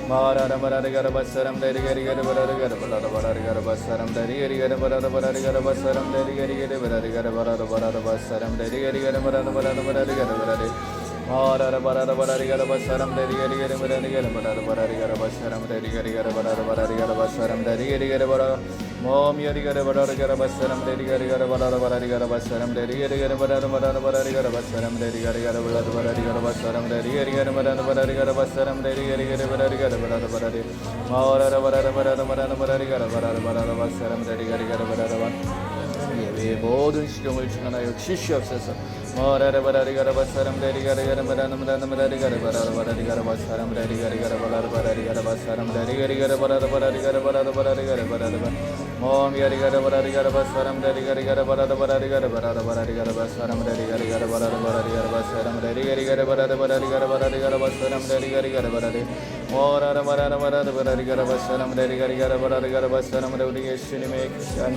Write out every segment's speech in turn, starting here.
Marara marara gara basaram dari gari gara barara gara barara barara gara basaram dari gari gara barara barara gara basaram dari gari gara barara gara barara barara basaram dari gari gara barara barara barara gara barara Marara barara barara gara basaram dari gari gara barara gara barara barara gara basaram dari gari gara barara barara gara basaram dari gari gara barara Mom yari gara barara gara basaram dari gari gara barara barara gara basaram dari gari gara barara barara barara gara basaram dari gari gara barara barara gara basaram dari gari gara barara barara gara basaram dari gari gara barara gara barara barara Marara barara barara barara barara gara barara barara basaram dari gari gara barara barara 예배의 모든 시경을 전하여 주시옵소서. 머라라 바라리 가라 바사람 데리 가라 가라 바라나 바라나 바라리 가라 바라라 바라리 가라 바사람 데리 가리 가라 바라라 바라리 가라 바사람 데리 가리 가라 바라라 바라리 가라 바라라 바라리 가라 바라라 모 미야리 가라 바라리 가라 바사람 데리 가리 가라 바라라 바라리 가라 바라라 바라리 가라 바사람 데리 가리 가라 바라라 바라리 가라 바사람 데리 가리 가라 바라라 바라리 가라 바라리 가라 바사람 데리 가리 가라 바라리 모라라 바라라 바라라 바라리 가라 바사람 데리 가리 가라 바라리 가라 바사람 우리 예수님의 귀한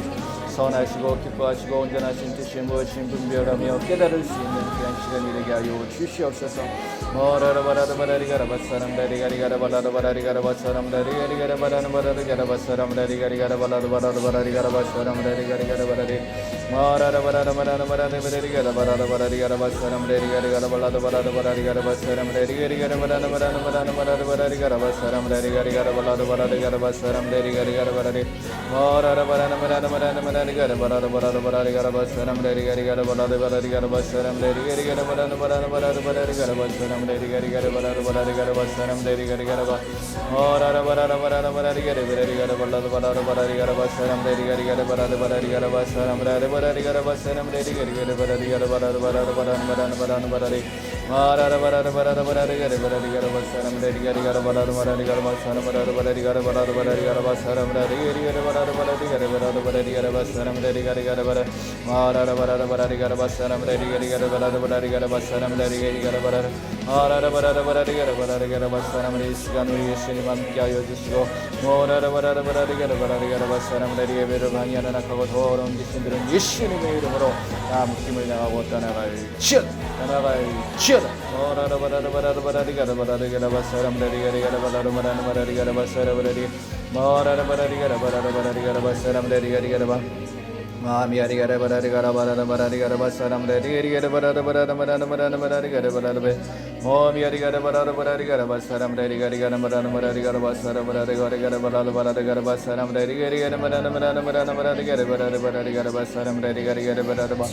선하시고 기뻐하시고 온전하신 뜻이 무엇인 분별하며 깨달을 수 있는 귀한 시간이 되게 하여 주시옵소서. 모라라 바라라 바라리 가라 바사람 데리 가리 가라 바라라 바라리 가라 바사람 데리 가리 가라 바라라 바라리 가라 바사람 데리 가리 가라 바라라 바라라 바라리 가라 바사람 데리 가리 가라 바라리 모라라 바라라 바라라 바라리 바라리 가라 바라라 바라리 가라 바사람 데리 가리 가라 바라라 바라라 바라리 가라 바사람 데리 가리 가라 바라라 바라라 바라라 바라라 바라리 가라 바사람 데리 가리 가라 바라라 바라리 가라 바사람 데리 가리 가라 바라리 모라라 바라라 바라라 바라라 바라리 가라 바라라 바라라 바라리 가라 바사람 데리 가리 가라 바라라 바라리 가라 바사람 데리 가리 가라 바라라 바라라 바라라 바라리 가라 바사람 데리 가리 가라 바라라 바라리 가라 바사람 데리 가리 가라 바 모라라 바라라 바라라 바라리 가라 바라리 가라 바라라 바라라 바라리 가라 바사람 데리 가리 가라 바라라 바라리 가라 바사람 바라라 바라리 가라 바사람 데리 가리 가라 바라리 가라 바라라 바라라 바라라 바라라 바라리 마라라 바라라 바라라 바라리 가라 바라리 가라 바사람 데리 가리 가라 바라라 바라리 가라 바사람 바라라 바라리 가라 바라라 바라리 가라 바사람 데리 가리 가라 바라라 바라리 가라 바라라 바라리 가라 바사람 데리 가리 가라 바라 마라라 바라라 바라리 가라 바사람 데리 가리 가라 바라라 바라리 가라 바사람 데리 가리 가라 바라라 마라라 바라라 바라리 가라 바라리 가라 바사람 이 시간 우리 예수님 함께하여 주시고 모라라 바라라 바라리 가라 바라리 가라 바사람 데리 예배를 방해하는 악하고 더러운 귀신들은 예수님의 이름으로 다 묶임을 당하고 떠나갈지어다 떠나갈지어다 모라라 바라라 바라라 바라리 가라 바라리 가라 바사람 데리 가리 가라 바라라 바라라 바라리 가라 바사라 바라리 모라라 바라리 가라 바라라 바라리 가라 바사람 데리 가리 가라 바 Mami ari gara barari gara barara barari gara basaram dari ari gara barara barara barara barara barari gara barara be Mami ari gara barara barari gara basaram dari ari gara barara barari gara basara barari gara barara barara gara basaram dari ari gara barara barara barara barari gara barara barari gara basaram dari ari gara barara ba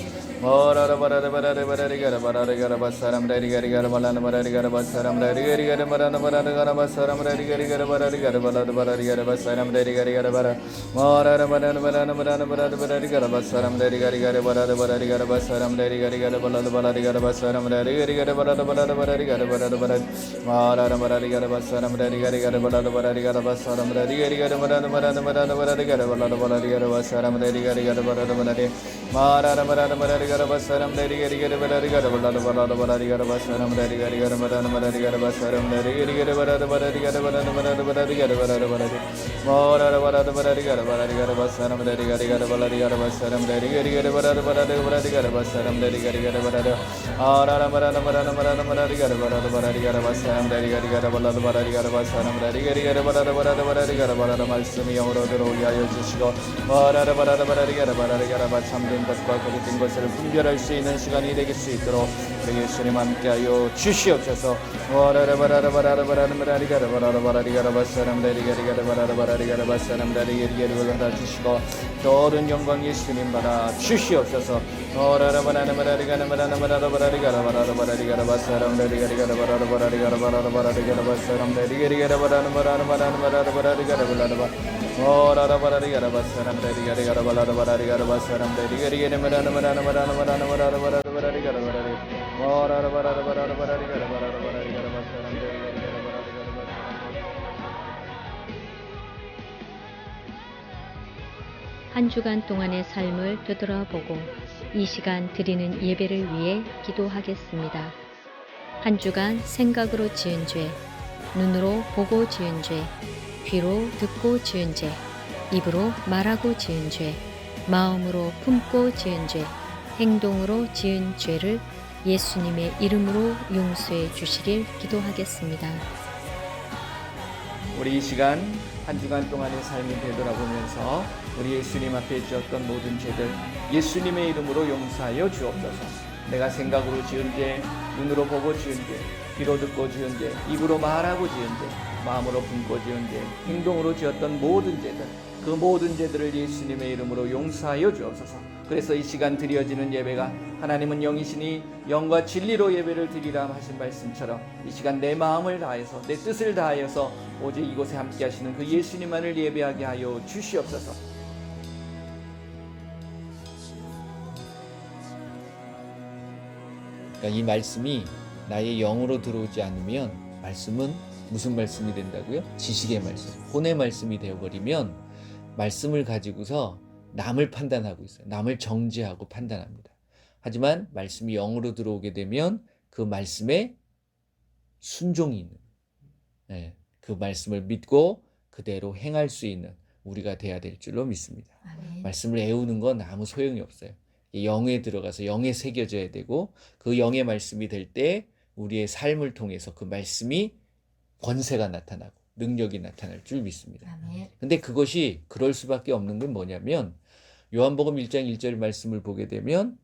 Morara barara barara barari gara barara gara basaram dari ari gara barara barari gara basaram dari ari gara barara barara gara basaram dari ari gara barari gara barara barari gara basaram dari ari gara barara Morara barara barara barara barara barari gara basaram dari gari gari barara barari gara basaram dari gari gara barara barari gara basaram dari gari gara barara barara barari gara barara barari marara barari gara basaram dari gari gara barara barari gara basaram dari gari gara barara barara barara barari gara barara barari gara basaram dari gari gara barara barari marara barara barari gara basaram dari gari gara barari gara barara barara barari gara basaram dari gari gara barara barari gara basaram dari gari gara barara barari gara barara barara barari gara barara barari marara barara barari gara barari gara basaram dari gari gara barari gara basaram dari gari gara barara barara barari gara basaram dari gari gara barara arara barara barara barara barari gara barara barari gara basaram dari gari gara barara barari gara basaram dari gari gara barara barara barari gara barara 말씀이 영으로 들어오게 하여 주시고 arara barara barari gara barari gara 참된 것과 거짓된 것을 분별할 수 있는 시간이 되길 수 있도록 우리 예수님 함께하여 주시옵소서 arara barara barara barara barari gara barara barari gara basaram dari gari gara barara barari gara basaram dari gari gara barara 주시고 모든 영광 예수님 받아 주시옵소서 오라라 바라나 바라리 가나 바라나 바라라 바라리 가라 바라라 바라리 가라 바사람 데리 가리 가라 바라라 바라리 가라 바라라 바라리 가라 바사람 데리 가리 가라 바라나 바라나 바라나 바라라 바라리 가라 바라라 바 오라라 바라리 가라 바사람 데리 가리 가라 바라라 바라리 가라 바사람 데리 가리 가라 바라나 바라나 바라나 바라나 바라라 바라라 바라리 가라 바라리 오라라 바라라 바라라 바라리 가라 바라라 바라리 가라 바사람 데리 가리 가라 한 주간 동안의 삶을 되돌아보고 이 시간 드리는 예배를 위해 기도하겠습니다. 한 주간 생각으로 지은 죄, 눈으로 보고 지은 죄, 귀로 듣고 지은 죄, 입으로 말하고 지은 죄, 마음으로 품고 지은 죄, 행동으로 지은 죄를 예수님의 이름으로 용서해 주시길 기도하겠습니다. 우리 이 시간 한 주간 동안의 삶을 되돌아보면서 우리 예수님 앞에 지었던 모든 죄들 예수님의 이름으로 용서하여 주옵소서. 내가 생각으로 지은 죄, 눈으로 보고 지은 죄, 귀로 듣고 지은 죄, 입으로 말하고 지은 죄, 마음으로 품고 지은 죄, 행동으로 지었던 모든 죄들, 그 모든 죄들을 예수님의 이름으로 용서하여 주옵소서. 그래서 이 시간 드려지는 예배가 하나님은 영이시니 영과 진리로 예배를 드리라 하신 말씀처럼 이 시간 내 마음을 다해서 내 뜻을 다하여서 오직 이곳에 함께 하시는 그 예수님만을 예배하게 하여 주시옵소서. 그러니까 이 말씀이 나의 영으로 들어오지 않으면 말씀은 무슨 말씀이 된다고요? 지식의 말씀, 혼의 말씀이 되어버리면 말씀을 가지고서 남을 판단하고 있어요. 남을 정죄하고 판단합니다. 하지만 말씀이 영으로 들어오게 되면 그 말씀에 순종이 있는, 그 말씀을 믿고 그대로 행할 수 있는 우리가 돼야 될 줄로 믿습니다. 아멘. 말씀을 애우는 건 아무 소용이 없어요. 영에 들어가서 영에 새겨져야 되고 그 영의 말씀이 될 때 우리의 삶을 통해서 그 말씀이 권세가 나타나고 능력이 나타날 줄 믿습니다. 아멘. 근데 그것이 그럴 수밖에 없는 건 뭐냐면 요한복음 1장 1절 말씀을 보게 되면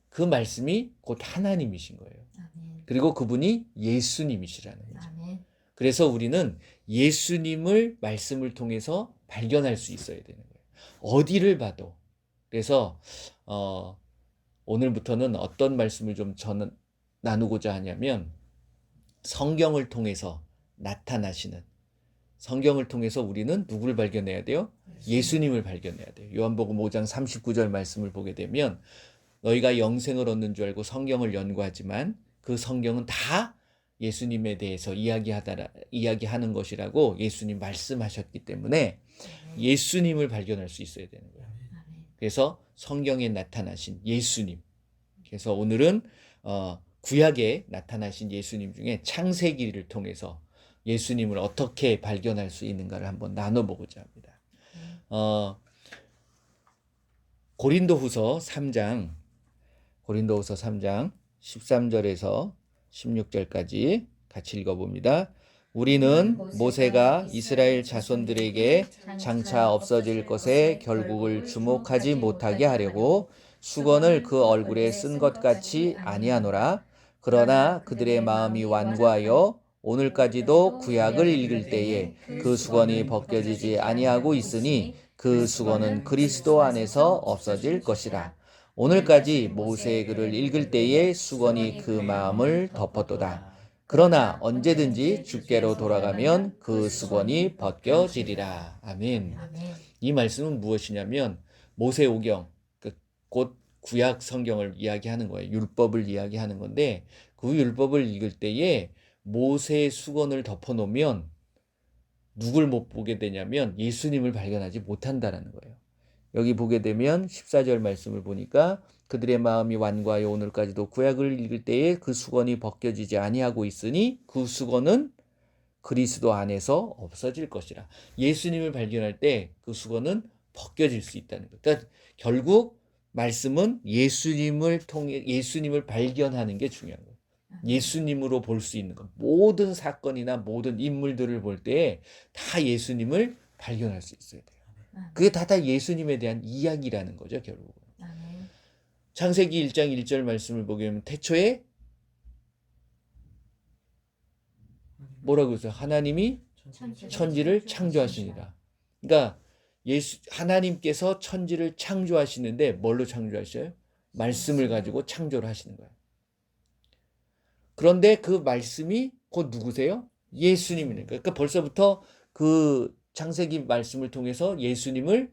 그 말씀이 곧 하나님이신 거예요. 아멘. 그리고 그분이 예수님이시라는 거죠. 아멘. 그래서 우리는 예수님을 말씀을 통해서 발견할 수 있어야 되는 거예요. 어디를 봐도. 그래서 오늘부터는 어떤 말씀을 좀 저는 나누고자 하냐면 성경을 통해서 나타나시는, 성경을 통해서 우리는 누구를 발견해야 돼요? 예수님을 발견해야 돼요. 요한복음 5장 39절 말씀을 보게 되면 너희가 영생을 얻는 줄 알고 성경을 연구하지만 그 성경은 다 예수님에 대해서 이야기하는 것이라고 예수님 말씀하셨기 때문에 예수님을 발견할 수 있어야 되는 거예요. 그래서 성경에 나타나신 예수님. 그래서 오늘은 구약에 나타나신 예수님 중에 창세기를 통해서 예수님을 어떻게 발견할 수 있는가를 한번 나눠보고자 합니다. 고린도후서 3장 13절에서 16절까지 같이 읽어봅니다. 우리는 모세가 이스라엘 자손들에게 장차 없어질 것에 결국을 주목하지 못하게 하려고 수건을 그 얼굴에 쓴 것 같이 아니하노라. 그러나 그들의 마음이 완고하여 오늘까지도 구약을 읽을 때에 그 수건이 벗겨지지 아니하고 있으니 그 수건은 그리스도 안에서 없어질 것이라. 오늘까지 모세의 글을 읽을 때에 수건이 그 마음을 덮었도다. 그러나 언제든지 주께로 돌아가면 그 수건이 벗겨지리라. 아멘. 아멘. 이 말씀은 무엇이냐면 모세오경, 곧 구약 성경을 이야기하는 거예요. 율법을 이야기하는 건데 그 율법을 읽을 때에 모세의 수건을 덮어놓으면 누굴 못 보게 되냐면 예수님을 발견하지 못한다라는 거예요. 여기 보게 되면 14절 말씀을 보니까 그들의 마음이 완고하여 오늘까지도 구약을 읽을 때에 그 수건이 벗겨지지 아니하고 있으니 그 수건은 그리스도 안에서 없어질 것이라. 예수님을 발견할 때 그 수건은 벗겨질 수 있다는 거예요. 그러니까 결국 말씀은 예수님을 통해 예수님을 발견하는 게 중요한 거예요. 예수님으로 볼 수 있는 것. 모든 사건이나 모든 인물들을 볼 때 다 예수님을 발견할 수 있어야 돼요. 그게 다 예수님에 대한 이야기라는 거죠, 결국은. 아멘. 창세기 1장 1절 말씀을 보게 되면 태초에 뭐라고 했어요? 하나님이 천지를 창조하시니라. 그러니까 하나님께서 천지를 창조하시는데 뭘로 창조하셔요? 말씀을 가지고 창조를 하시는 거예요. 그런데 그 말씀이 곧 누구세요? 예수님이니까. 그러니까 벌써부터 그 창세기 말씀을 통해서 예수님을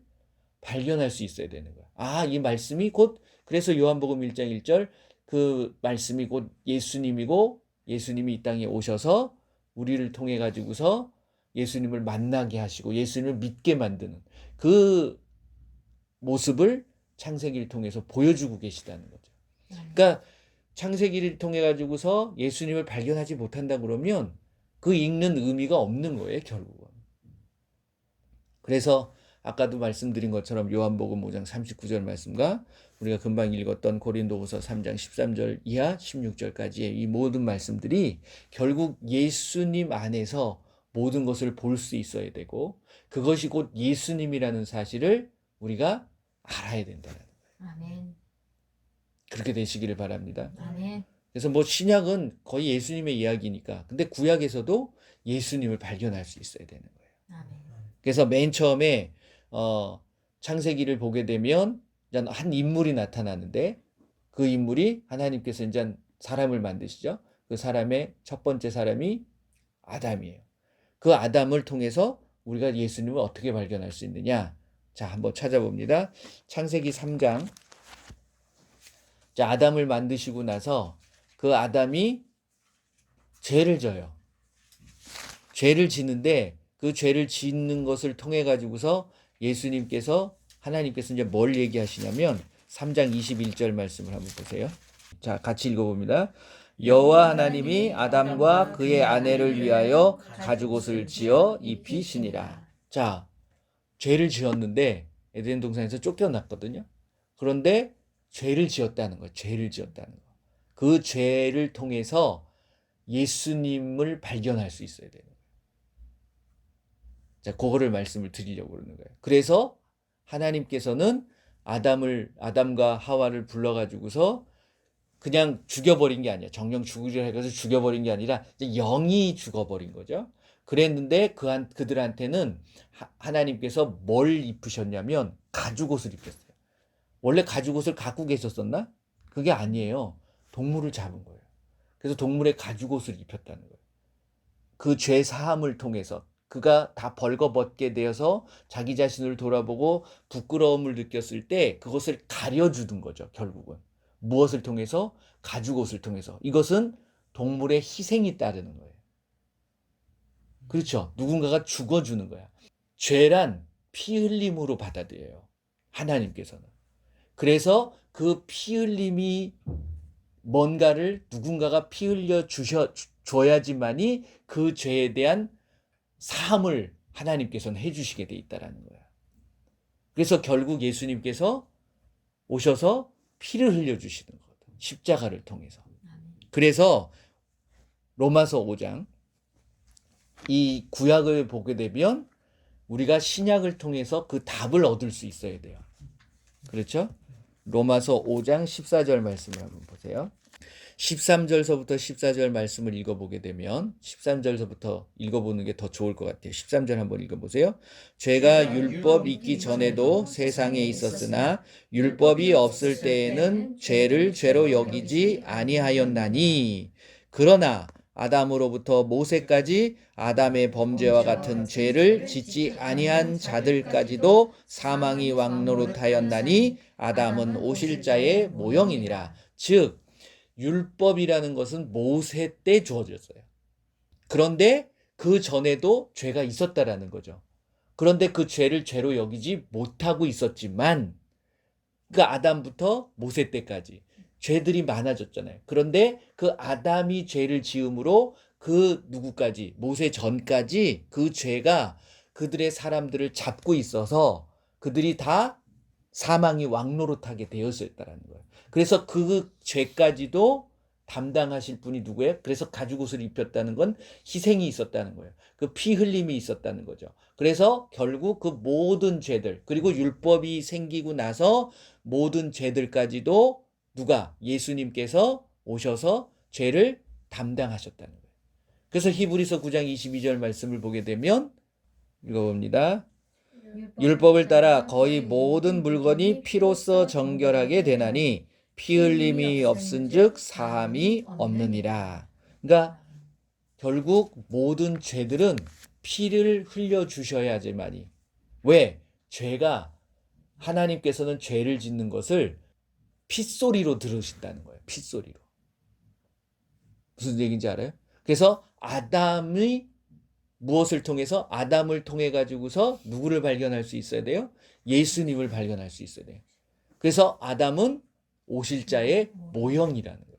발견할 수 있어야 되는 거야. 아, 이 말씀이 곧 그래서 요한복음 1장 1절 그 말씀이 곧 예수님이고 예수님이 이 땅에 오셔서 우리를 통해 가지고서 예수님을 만나게 하시고 예수님을 믿게 만드는 그 모습을 창세기를 통해서 보여주고 계시다는 거죠. 그러니까 창세기를 통해 가지고서 예수님을 발견하지 못한다 그러면 그 읽는 의미가 없는 거예요, 결국은. 그래서 아까도 말씀드린 것처럼 요한복음 5장 39절 말씀과 우리가 금방 읽었던 고린도후서 3장 13절 이하 16절까지의 이 모든 말씀들이 결국 예수님 안에서 모든 것을 볼 수 있어야 되고 그것이 곧 예수님이라는 사실을 우리가 알아야 된다는 거예요. 아멘. 그렇게 되시기를 바랍니다. 아멘. 그래서 뭐 신약은 거의 예수님의 이야기니까 근데 구약에서도 예수님을 발견할 수 있어야 되는 거예요. 아멘. 그래서 맨 처음에 창세기를 보게 되면 한 인물이 나타나는데 그 인물이 하나님께서 이제 사람을 만드시죠. 그 사람의 첫 번째 사람이 아담이에요. 그 아담을 통해서 우리가 예수님을 어떻게 발견할 수 있느냐? 자, 한번 찾아봅니다. 창세기 3장. 자, 아담을 만드시고 나서 그 아담이 죄를 져요. 죄를 지는데 그 죄를 짓는 것을 통해 가지고서 하나님께서 이제 뭘 얘기하시냐면 3장 21절 말씀을 한번 보세요. 자, 같이 읽어봅니다. 여호와 하나님이 아담과 그의 아내를 위하여 가죽옷을 지어 입히시니라. 자, 죄를 지었는데 에덴 동산에서 쫓겨났거든요. 그런데 죄를 지었다는 거예요. 죄를 지었다는 거. 그 죄를 통해서 예수님을 발견할 수 있어야 되는 거예요. 자, 그거를 말씀을 드리려고 그러는 거예요. 그래서 하나님께서는 아담과 하와를 불러가지고서 그냥 죽여버린 게 아니야. 정령 죽으려 해서 죽여버린 게 아니라 이제 영이 죽어버린 거죠. 그랬는데 그들한테는 하나님께서 뭘 입으셨냐면 가죽옷을 입혔어요. 원래 가죽옷을 갖고 계셨었나? 그게 아니에요. 동물을 잡은 거예요. 그래서 동물의 가죽옷을 입혔다는 거예요. 그 죄 사함을 통해서 그가 다 벌거벗게 되어서 자기 자신을 돌아보고 부끄러움을 느꼈을 때 그것을 가려주는 거죠. 결국은. 무엇을 통해서? 가죽옷을 통해서. 이것은 동물의 희생이 따르는 거예요. 그렇죠. 누군가가 죽어주는 거야. 죄란 피 흘림으로 받아들여요. 하나님께서는. 그래서 그 피 흘림이 뭔가를 누군가가 피 흘려 줘야지만이 그 죄에 대한 사함을 하나님께서는 해주시게 돼 있다라는 거야. 그래서 결국 예수님께서 오셔서 피를 흘려주시는 거거든. 십자가를 통해서. 그래서 로마서 5장 이 구약을 보게 되면 우리가 신약을 통해서 그 답을 얻을 수 있어야 돼요. 그렇죠? 로마서 5장 14절 말씀을 한번 보세요. 13절서부터 14절 말씀을 읽어보게 되면 13절서부터 읽어보는 게 더 좋을 것 같아요. 13절 한번 읽어보세요. 죄가 율법 있기 전에도 세상에 있었으나 율법이 없을 때에는 죄를 죄로 여기지 아니하였나니 그러나 아담으로부터 모세까지 아담의 범죄와 같은 죄를 짓지 아니한 자들까지도 사망이 왕노릇하였나니 아담은 오실 자의 모형이니라. 즉 율법이라는 것은 모세 때 주어졌어요. 그런데 그 전에도 죄가 있었다라는 거죠. 그런데 그 죄를 죄로 여기지 못하고 있었지만 그 아담부터 모세 때까지 죄들이 많아졌잖아요. 그런데 그 아담이 죄를 지음으로 그 누구까지 모세 전까지 그 죄가 그들의 사람들을 잡고 있어서 그들이 다 사망이 왕노릇하게 되었었다라는 거예요. 그래서 그 죄까지도 담당하실 분이 누구예요? 그래서 가죽옷을 입혔다는 건 희생이 있었다는 거예요. 그 피 흘림이 있었다는 거죠. 그래서 결국 그 모든 죄들 그리고 율법이 생기고 나서 모든 죄들까지도 누가? 예수님께서 오셔서 죄를 담당하셨다는 거예요. 그래서 히브리서 9장 22절 말씀을 보게 되면 읽어봅니다. 율법을 따라 거의 모든 물건이 피로써 정결하게 되나니 피 흘림이 없은즉 사함이 없느니라. 그러니까 결국 모든 죄들은 피를 흘려 주셔야지만이. 왜? 죄가 하나님께서는 죄를 짓는 것을 핏소리로 들으신다는 거예요. 핏소리로. 무슨 얘기인지 알아요? 그래서 아담이 무엇을 통해서? 아담을 통해 가지고서 누구를 발견할 수 있어야 돼요? 예수님을 발견할 수 있어야 돼요. 그래서 아담은 오실 자의 모형이라는 거예요.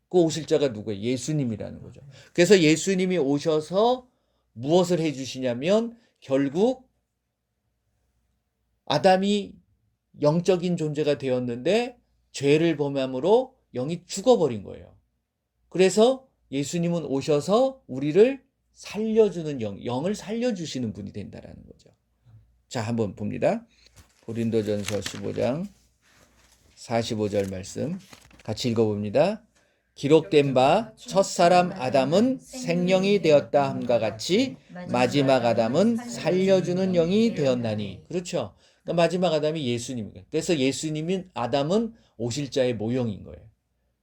그 오실 자가 누구예요? 예수님이라는 거죠. 그래서 예수님이 오셔서 무엇을 해주시냐면 결국 아담이 영적인 존재가 되었는데 죄를 범함으로 영이 죽어버린 거예요. 그래서 예수님은 오셔서 우리를 살려주는 영을 살려주시는 분이 된다라는 거죠. 자, 한번 봅니다. 고린도전서 15장 45절 말씀 같이 읽어봅니다. 기록된 바 첫사람 아담은 생령이 되었다 함과 같이 마지막 아담은 살려주는 영이 되었나니. 그렇죠. 그러니까 마지막 아담이 예수님이에요. 그래서 예수님인 아담은 오실 자의 모형인 거예요.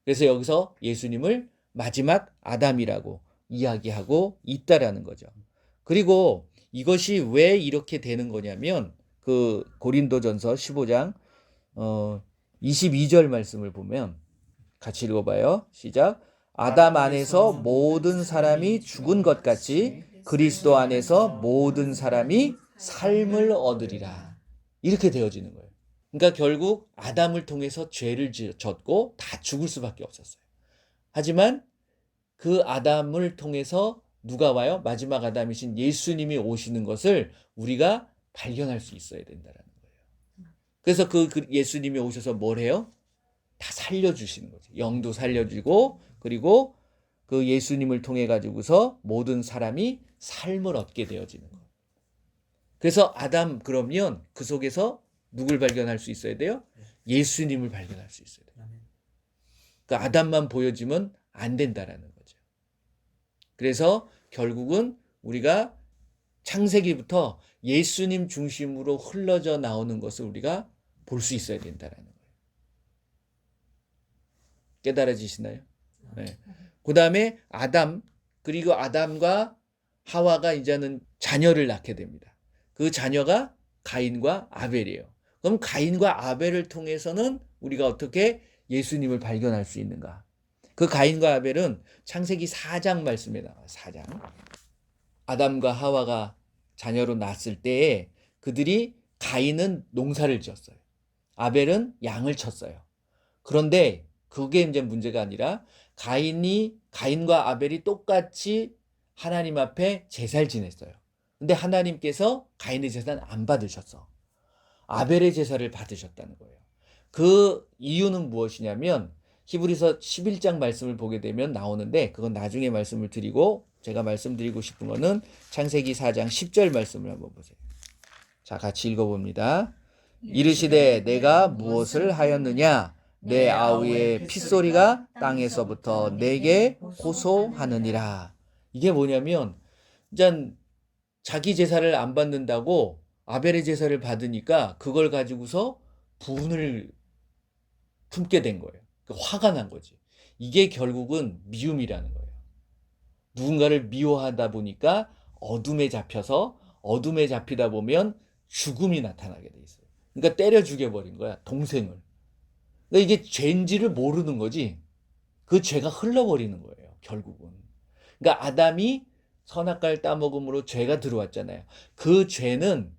그래서 여기서 예수님을 마지막 아담이라고 이야기하고 있다라는 거죠. 그리고 이것이 왜 이렇게 되는 거냐면 그 고린도전서 15장 22절 말씀을 보면 같이 읽어봐요. 시작. 아담 안에서 모든 사람이 죽은 것 같이 그리스도 안에서 모든 사람이 삶을 얻으리라. 이렇게 되어지는 거예요. 그러니까 결국 아담을 통해서 죄를 졌고 다 죽을 수밖에 없었어요. 하지만 그 아담을 통해서 누가 와요? 마지막 아담이신 예수님이 오시는 것을 우리가 발견할 수 있어야 된다는 거예요. 그래서 그 예수님이 오셔서 뭘 해요? 다 살려주시는 거죠. 영도 살려주고 그리고 그 예수님을 통해 가지고서 모든 사람이 삶을 얻게 되어지는 거예요. 그래서 아담 그러면 그 속에서 누굴 발견할 수 있어야 돼요? 예수님을 발견할 수 있어야 돼요. 그러니까 아담만 보여지면 안 된다라는 거죠. 그래서 결국은 우리가 창세기부터 예수님 중심으로 흘러져 나오는 것을 우리가 볼 수 있어야 된다라는 거예요. 깨달아지시나요? 네. 그 다음에 아담, 그리고 아담과 하와가 이제는 자녀를 낳게 됩니다. 그 자녀가 가인과 아벨이에요. 그럼 가인과 아벨을 통해서는 우리가 어떻게 예수님을 발견할 수 있는가? 그 가인과 아벨은 창세기 4장 말씀에 나와요. 4장. 아담과 하와가 자녀로 낳았을 때에 그들이 가인은 농사를 지었어요. 아벨은 양을 쳤어요. 그런데 그게 이제 문제가 아니라 가인과 아벨이 똑같이 하나님 앞에 제사를 지냈어요. 근데 하나님께서 가인의 제사는 안 받으셨어. 아벨의 제사를 받으셨다는 거예요. 그 이유는 무엇이냐면 히브리서 11장 말씀을 보게 되면 나오는데 그건 나중에 말씀을 드리고 제가 말씀드리고 싶은 거는 창세기 4장 10절 말씀을 한번 보세요. 자, 같이 읽어봅니다. 이르시되 내가 무엇을 하였느냐? 내 아우의 핏소리가 땅에서부터 내게 호소하느니라. 이게 뭐냐면 이제 자기 제사를 안 받는다고 아벨의 제사를 받으니까 그걸 가지고서 분을 품게 된 거예요. 화가 난 거지. 이게 결국은 미움이라는 거예요. 누군가를 미워하다 보니까 어둠에 잡혀서 어둠에 잡히다 보면 죽음이 나타나게 돼 있어요. 그러니까 때려 죽여버린 거야, 동생을. 그러니까 이게 죄인지를 모르는 거지. 그 죄가 흘러버리는 거예요, 결국은. 그러니까 아담이 선악과를 따먹음으로 죄가 들어왔잖아요. 그 죄는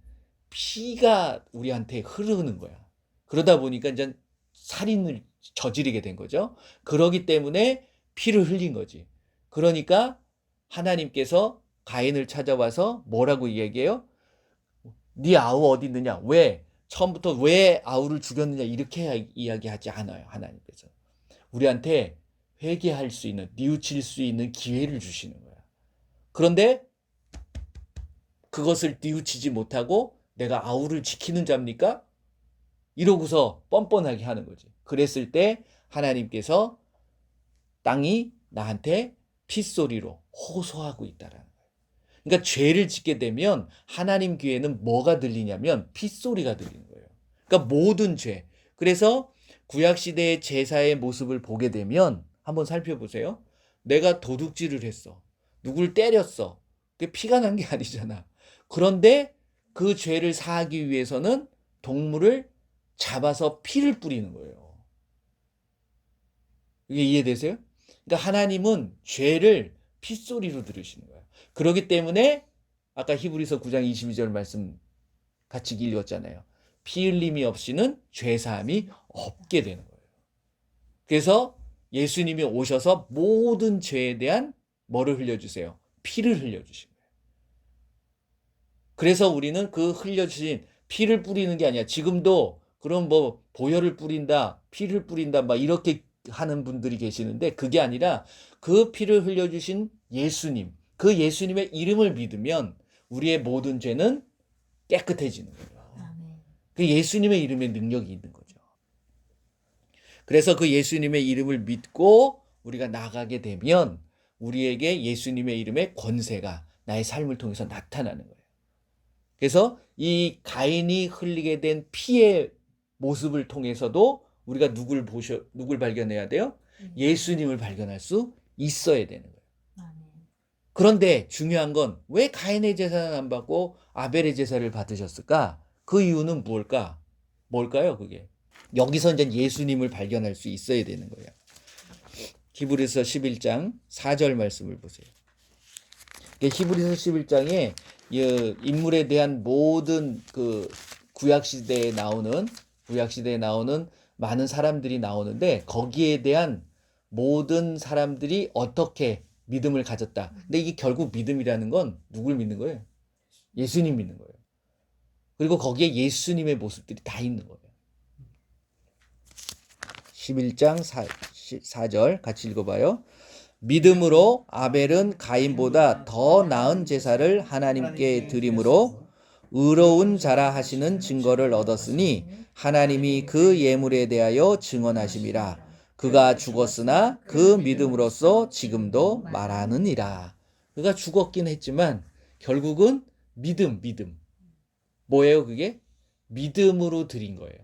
피가 우리한테 흐르는 거야. 그러다 보니까 이제 살인을 저지르게 된 거죠. 그러기 때문에 피를 흘린 거지. 그러니까 하나님께서 가인을 찾아와서 뭐라고 얘기해요? 네 아우 어디 있느냐? 왜? 처음부터 왜 아우를 죽였느냐? 이렇게 이야기하지 않아요. 하나님께서. 우리한테 회개할 수 있는, 뉘우칠 수 있는 기회를 주시는 거야. 그런데 그것을 뉘우치지 못하고 내가 아우를 지키는 자입니까? 이러고서 뻔뻔하게 하는 거지. 그랬을 때 하나님께서 땅이 나한테 핏소리로 호소하고 있다라는 거예요. 그러니까 죄를 짓게 되면 하나님 귀에는 뭐가 들리냐면 핏소리가 들리는 거예요. 그러니까 모든 죄. 그래서 구약시대의 제사의 모습을 보게 되면 한번 살펴보세요. 내가 도둑질을 했어. 누굴 때렸어. 그게 피가 난 게 아니잖아. 그런데 그 죄를 사하기 위해서는 동물을 잡아서 피를 뿌리는 거예요. 이게 이해되세요? 그러니까 하나님은 죄를 핏소리로 들으시는 거예요. 그렇기 때문에 아까 히브리서 9장 22절 말씀 같이 읽었잖아요. 피 흘림이 없이는 죄사함이 없게 되는 거예요. 그래서 예수님이 오셔서 모든 죄에 대한 뭐를 흘려주세요? 피를 흘려주신 거예요. 그래서 우리는 그 흘려주신 피를 뿌리는 게 아니야. 지금도 그럼 뭐 보혈을 뿌린다, 피를 뿌린다 막 이렇게 하는 분들이 계시는데 그게 아니라 그 피를 흘려주신 예수님, 그 예수님의 이름을 믿으면 우리의 모든 죄는 깨끗해지는 거예요. 아멘. 그 예수님의 이름에 능력이 있는 거죠. 그래서 그 예수님의 이름을 믿고 우리가 나가게 되면 우리에게 예수님의 이름의 권세가 나의 삶을 통해서 나타나는 거예요. 그래서 이 가인이 흘리게 된 피의 모습을 통해서도 우리가 누굴 발견해야 돼요? 예수님을 발견할 수 있어야 되는 거예요. 아멘. 그런데 중요한 건 왜 가인의 제사는 안 받고 아벨의 제사를 받으셨을까? 그 이유는 뭘까요, 그게? 여기서 이제 예수님을 발견할 수 있어야 되는 거예요. 히브리서 11장 4절 말씀을 보세요. 히브리서 11장에 인물에 대한 모든 그 구약 시대에 나오는 많은 사람들이 나오는데 거기에 대한 모든 사람들이 어떻게 믿음을 가졌다. 근데 이게 결국 믿음이라는 건 누굴 믿는 거예요? 예수님 믿는 거예요. 그리고 거기에 예수님의 모습들이 다 있는 거예요. 11장 4절 같이 읽어봐요. 믿음으로 아벨은 가인보다 더 나은 제사를 하나님께 드림으로 의로운 자라 하시는 증거를 얻었으니 하나님이 그 예물에 대하여 증언하심이라. 그가 죽었으나 그 믿음으로써 지금도 말하느니라. 그가 죽었긴 했지만 결국은 믿음. 뭐예요 그게? 믿음으로 드린 거예요.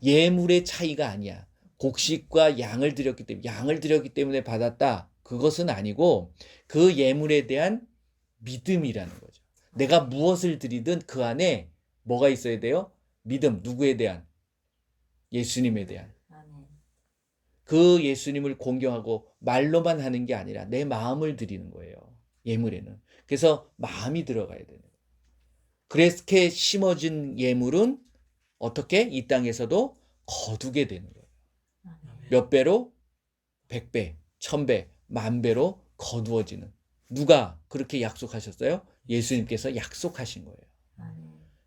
예물의 차이가 아니야. 곡식과 양을 드렸기 때문에 받았다. 그것은 아니고 그 예물에 대한 믿음이라는 거죠. 내가 무엇을 드리든 그 안에 뭐가 있어야 돼요? 믿음. 누구에 대한? 예수님에 대한. 그 예수님을 공경하고 말로만 하는 게 아니라 내 마음을 드리는 거예요. 예물에는. 그래서 마음이 들어가야 되는 거예요. 그렇게 심어진 예물은 어떻게? 이 땅에서도 거두게 되는 거예요. 몇 배로? 100배, 1000배, 10,000배로 거두어지는. 누가 그렇게 약속하셨어요? 예수님께서 약속하신 거예요.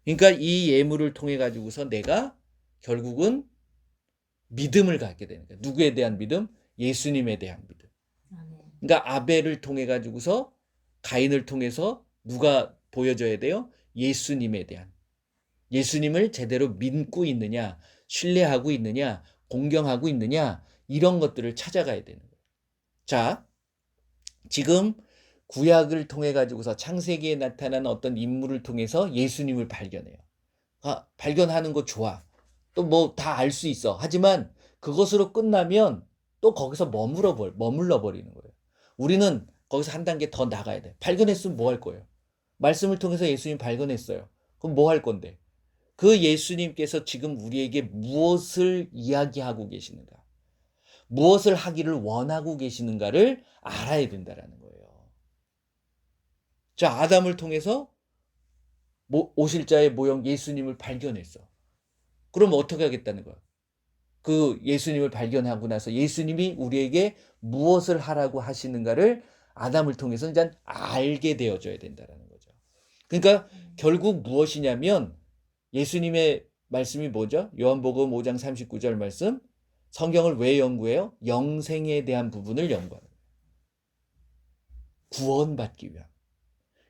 그러니까 이 예물을 통해 가지고서 내가 결국은 믿음을 갖게 되는 거예요. 누구에 대한 믿음? 예수님에 대한 믿음. 그러니까 아벨을 통해 가지고서 가인을 통해서 누가 보여줘야 돼요? 예수님에 대한. 예수님을 제대로 믿고 있느냐, 신뢰하고 있느냐, 공경하고 있느냐, 이런 것들을 찾아가야 되는 거예요. 자, 지금 구약을 통해 가지고서 창세기에 나타난 어떤 인물을 통해서 예수님을 발견해요. 발견하는 거 좋아. 또 뭐 다 알 수 있어. 하지만 그것으로 끝나면 또 거기서 머물러 버리는 거예요. 우리는 거기서 한 단계 더 나가야 돼. 발견했으면 뭐 할 거예요? 말씀을 통해서 예수님 발견했어요. 그럼 뭐 할 건데? 그 예수님께서 지금 우리에게 무엇을 이야기하고 계시는가? 무엇을 하기를 원하고 계시는가를 알아야 된다라는 거예요. 자, 아담을 통해서 오실자의 모형 예수님을 발견했어. 그럼 어떻게 하겠다는 거야? 그 예수님을 발견하고 나서 예수님이 우리에게 무엇을 하라고 하시는가를 아담을 통해서 이제 알게 되어져야 된다는 거죠. 그러니까 결국 무엇이냐면 예수님의 말씀이 뭐죠? 요한복음 5장 39절 말씀. 성경을 왜 연구해요? 영생에 대한 부분을 연구하는 거예요. 구원받기 위함.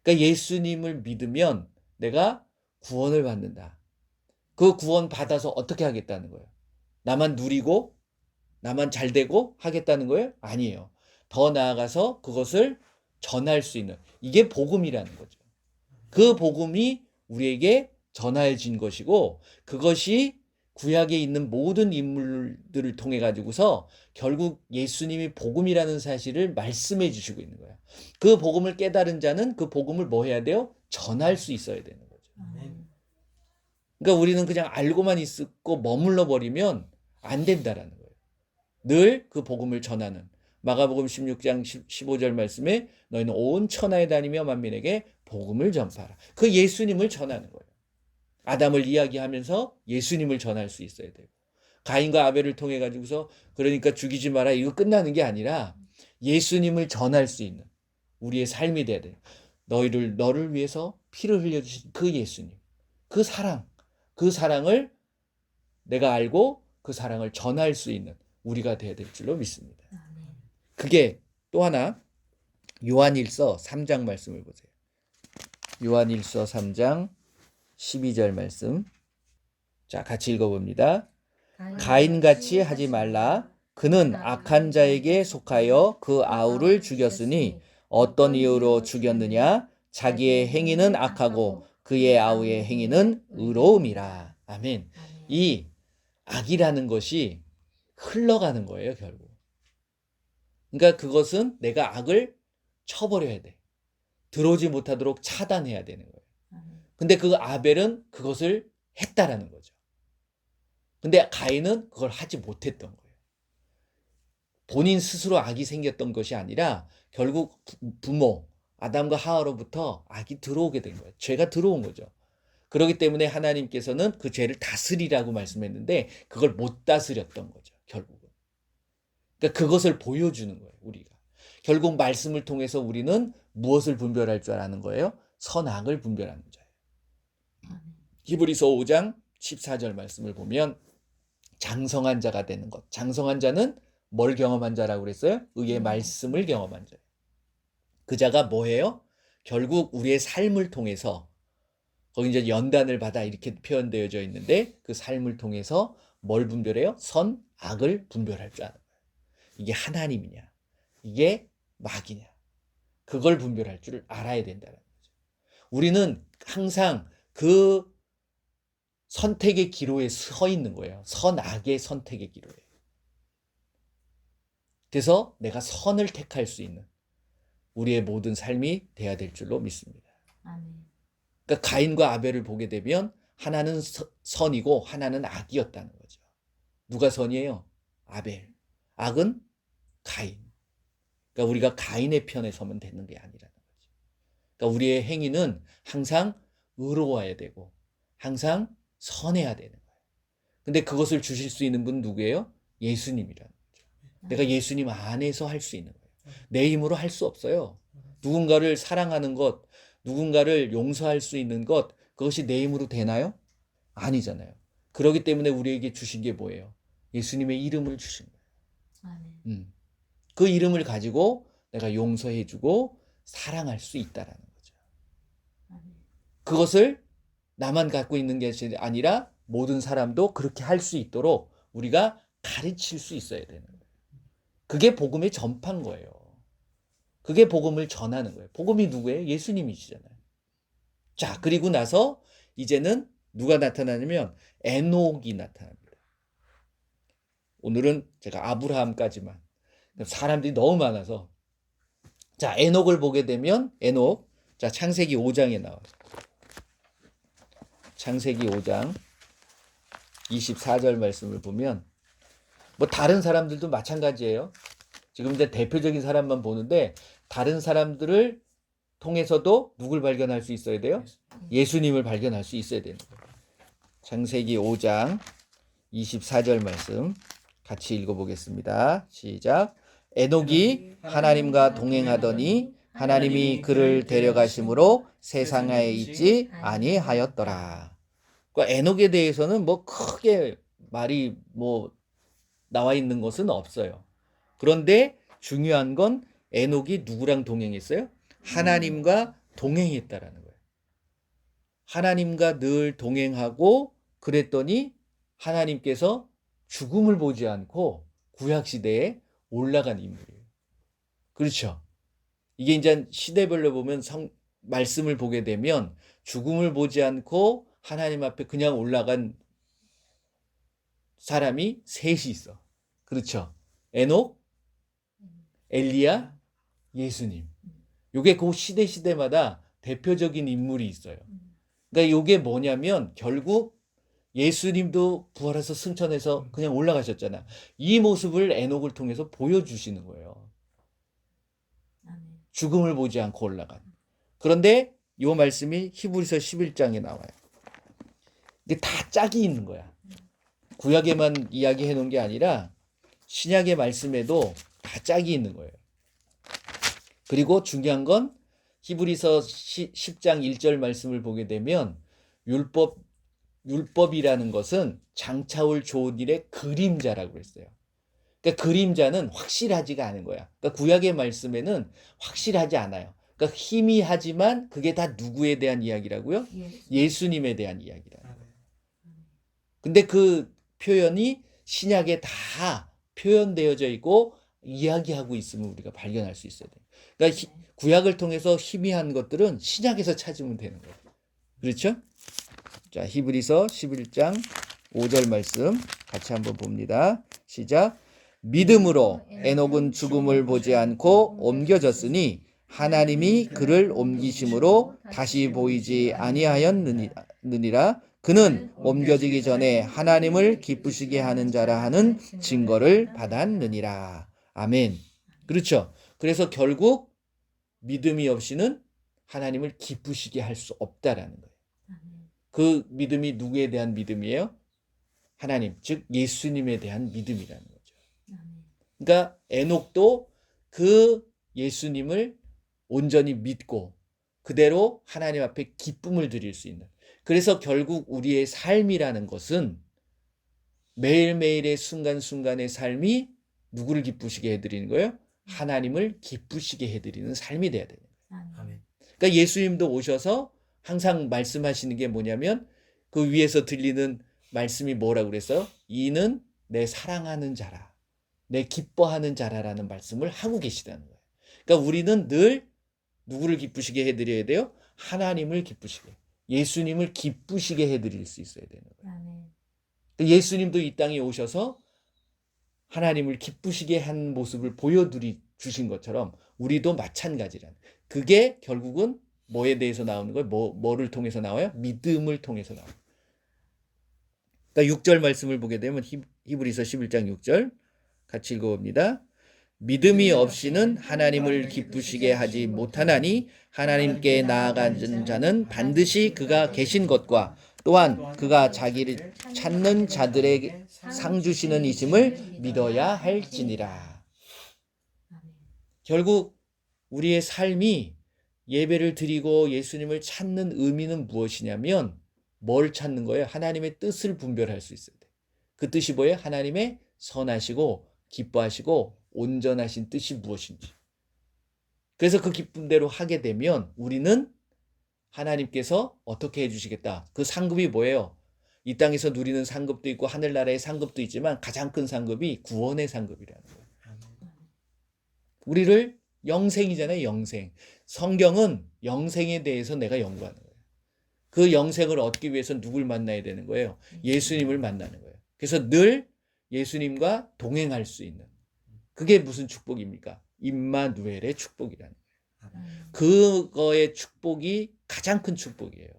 그러니까 예수님을 믿으면 내가 구원을 받는다. 그 구원 받아서 어떻게 하겠다는 거예요? 나만 누리고 나만 잘되고 하겠다는 거예요? 아니에요. 더 나아가서 그것을 전할 수 있는, 이게 복음이라는 거죠. 그 복음이 우리에게 전해진 것이고 그것이 구약에 있는 모든 인물들을 통해 가지고서 결국 예수님이 복음이라는 사실을 말씀해 주시고 있는 거예요. 그 복음을 깨달은 자는 그 복음을 뭐 해야 돼요? 전할 수 있어야 되는 거죠. 그러니까 우리는 그냥 알고만 있고 머물러 버리면 안 된다라는 거예요. 늘 그 복음을 전하는, 마가복음 16장 15절 말씀에 너희는 온 천하에 다니며 만민에게 복음을 전파하라. 그 예수님을 전하는 거예요. 아담을 이야기하면서 예수님을 전할 수 있어야 되고, 가인과 아벨을 통해 가지고서 그러니까 죽이지 마라 이거 끝나는 게 아니라 예수님을 전할 수 있는 우리의 삶이 돼야 돼요. 너를 위해서 피를 흘려주신 그 예수님, 그 사랑을 내가 알고 그 사랑을 전할 수 있는 우리가 돼야 될 줄로 믿습니다. 그게 또 하나 요한일서 3장 말씀을 보세요. 요한일서 3장 12절 말씀. 자, 같이 읽어봅니다. 가인같이 하지 말라. 그는 악한 자에게 속하여 그 아우를 죽였으니 어떤 이유로 죽였느냐? 자기의 행위는 악하고 그의 아우의 행위는 의로움이라. 아멘. 이 악이라는 것이 흘러가는 거예요, 결국. 그러니까 그것은 내가 악을 쳐버려야 돼. 들어오지 못하도록 차단해야 되는 거예요. 근데 그 아벨은 그것을 했다라는 거죠. 근데 가인은 그걸 하지 못했던 거예요. 본인 스스로 악이 생겼던 것이 아니라 결국 부모 아담과 하와로부터 악이 들어오게 된 거예요. 죄가 들어온 거죠. 그렇기 때문에 하나님께서는 그 죄를 다스리라고 말씀했는데 그걸 못 다스렸던 거죠. 결국은. 그러니까 그것을 보여주는 거예요. 우리가. 결국 말씀을 통해서 우리는 무엇을 분별할 줄 아는 거예요? 선악을 분별하는 자예요. 히브리서 5장 14절 말씀을 보면 장성한 자가 되는 것. 장성한 자는 뭘 경험한 자라고 그랬어요? 의의 말씀을 경험한 자예요. 그 자가 뭐예요? 결국 우리의 삶을 통해서 거기 이제 연단을 받아 이렇게 표현되어져 있는데 그 삶을 통해서 뭘 분별해요? 선, 악을 분별할 줄 아는 거예요. 이게 하나님이냐? 이게 마귀냐? 그걸 분별할 줄 알아야 된다는 거죠. 우리는 항상 그 선택의 기로에 서 있는 거예요. 선악의 선택의 기로에. 그래서 내가 선을 택할 수 있는 우리의 모든 삶이 돼야 될 줄로 믿습니다. 아멘. 그러니까 가인과 아벨을 보게 되면 하나는 선이고 하나는 악이었다는 거죠. 누가 선이에요? 아벨. 악은 가인. 그러니까 우리가 가인의 편에 서면 되는 게 아니라는 거죠. 그러니까 우리의 행위는 항상 의로워야 되고 항상 선해야 되는 거예요. 근데 그것을 주실 수 있는 분 누구예요? 예수님이라는 거죠. 내가 예수님 안에서 할 수 있는 거예요. 내 힘으로 할 수 없어요. 누군가를 사랑하는 것, 누군가를 용서할 수 있는 것, 그것이 내 힘으로 되나요? 아니잖아요. 그렇기 때문에 우리에게 주신 게 뭐예요? 예수님의 이름을 주신 거예요. 아멘. 그 이름을 가지고 내가 용서해주고 사랑할 수 있다라는 거죠. 그것을 나만 갖고 있는 게 아니라 모든 사람도 그렇게 할 수 있도록 우리가 가르칠 수 있어야 되는 거예요. 그게 복음의 전파인 거예요. 그게 복음을 전하는 거예요. 복음이 누구예요? 예수님이시잖아요. 자, 그리고 나서 이제는 누가 나타나냐면 에녹이 나타납니다. 오늘은 제가 아브라함까지만. 사람들이 너무 많아서. 자, 에녹을 보게 되면 에녹. 자, 창세기 5장에 나와요. 창세기 5장 24절 말씀을 보면 뭐 다른 사람들도 마찬가지예요. 지금 이제 대표적인 사람만 보는데 다른 사람들을 통해서도 누굴 발견할 수 있어야 돼요? 예수님을 발견할 수 있어야 되는 거예요. 창세기 5장 24절 말씀 같이 읽어보겠습니다. 시작. 에녹이 하나님과 동행하더니 하나님이 그를 데려가심으로 세상에 있지 아니하였더라. 그러니까 에녹에 대해서는 뭐 크게 말이 뭐 나와 있는 것은 없어요. 그런데 중요한 건 에녹이 누구랑 동행했어요? 하나님과 동행했다라는 거예요. 하나님과 늘 동행하고 그랬더니 하나님께서 죽음을 보지 않고 구약시대에 올라간 인물이에요. 그렇죠? 이게 이제 시대별로 보면 말씀을 보게 되면 죽음을 보지 않고 하나님 앞에 그냥 올라간 사람이 셋이 있어. 그렇죠? 에녹, 엘리야, 예수님. 요게 그 시대마다 대표적인 인물이 있어요. 그러니까 요게 뭐냐면 결국 예수님도 부활해서 승천해서 그냥 올라가셨잖아. 이 모습을 에녹을 통해서 보여주시는 거예요. 죽음을 보지 않고 올라간. 그런데 이 말씀이 히브리서 11장에 나와요. 이게 다 짝이 있는 거야. 구약에만 이야기해 놓은 게 아니라 신약의 말씀에도 다 짝이 있는 거예요. 그리고 중요한 건 히브리서 10장 1절 말씀을 보게 되면 율법이라는 것은 장차올 좋은 일의 그림자라고 했어요. 그러니까 그림자는 확실하지가 않은 거야. 그러니까 구약의 말씀에는 확실하지 않아요. 그러니까 희미하지만 그게 다 누구에 대한 이야기라고요? 예수님에 대한 이야기라는 거예요. 근데 그 표현이 신약에 다 표현되어져 있고 이야기하고 있음을 우리가 발견할 수 있어야 돼요. 그러니까 구약을 통해서 희미한 것들은 신약에서 찾으면 되는 거예요. 그렇죠? 자, 히브리서 11장 5절 말씀 같이 한번 봅니다. 시작. 믿음으로 에녹은 죽음을 보지 않고 옮겨졌으니 하나님이 그를 옮기심으로 다시 보이지 아니하였느니라. 그는 옮겨지기 전에 하나님을 기쁘시게 하는 자라 하는 증거를 받았느니라. 아멘. 그렇죠. 그래서 결국 믿음이 없이는 하나님을 기쁘시게 할 수 없다라는 거예요. 그 믿음이 누구에 대한 믿음이에요? 하나님, 즉 예수님에 대한 믿음이라는 거죠. 그러니까 에녹도 그 예수님을 온전히 믿고 그대로 하나님 앞에 기쁨을 드릴 수 있는. 그래서 결국 우리의 삶이라는 것은 매일매일의 순간순간의 삶이 누구를 기쁘시게 해드리는 거예요? 하나님을 기쁘시게 해드리는 삶이 돼야 되는 거예요. 아멘. 그러니까 예수님도 오셔서 항상 말씀하시는 게 뭐냐면 그 위에서 들리는 말씀이 뭐라고 그랬어요? 이는 내 사랑하는 자라, 내 기뻐하는 자라라는 말씀을 하고 계시다는 거예요. 그러니까 우리는 늘 누구를 기쁘시게 해드려야 돼요? 하나님을 기쁘시게, 예수님을 기쁘시게 해드릴 수 있어야 되는 거예요. 예수님도 이 땅에 오셔서 하나님을 기쁘시게 한 모습을 보여주신 것처럼 우리도 마찬가지라는. 그게 결국은 뭐에 대해서 나오는 거예요? 뭐를 통해서 나와요? 믿음을 통해서 나와요. 그러니까 6절 말씀을 보게 되면 히브리서 11장 6절 같이 읽어봅니다. 믿음이 없이는 하나님을 기쁘시게 하지 못하나니 하나님께 나아가는 자는 반드시 그가 계신 것과 또한 그가 자기를 찾는 자들에게 상 주시는 이심을 믿어야 할지니라. 결국 우리의 삶이 예배를 드리고 예수님을 찾는 의미는 무엇이냐면 뭘 찾는 거예요? 하나님의 뜻을 분별할 수 있어야 돼. 그 뜻이 뭐예요? 하나님의 선하시고 기뻐하시고 온전하신 뜻이 무엇인지. 그래서 그 기쁨대로 하게 되면 우리는 하나님께서 어떻게 해주시겠다. 그 상급이 뭐예요? 이 땅에서 누리는 상급도 있고 하늘나라의 상급도 있지만 가장 큰 상급이 구원의 상급이라는 거예요. 우리를 영생이잖아요. 영생. 성경은 영생에 대해서 내가 연구하는 거예요. 그 영생을 얻기 위해서 누굴 만나야 되는 거예요? 예수님을 만나는 거예요. 그래서 늘 예수님과 동행할 수 있는. 그게 무슨 축복입니까? 임마누엘의 축복이라는 거예요. 그거의 축복이 가장 큰 축복이에요.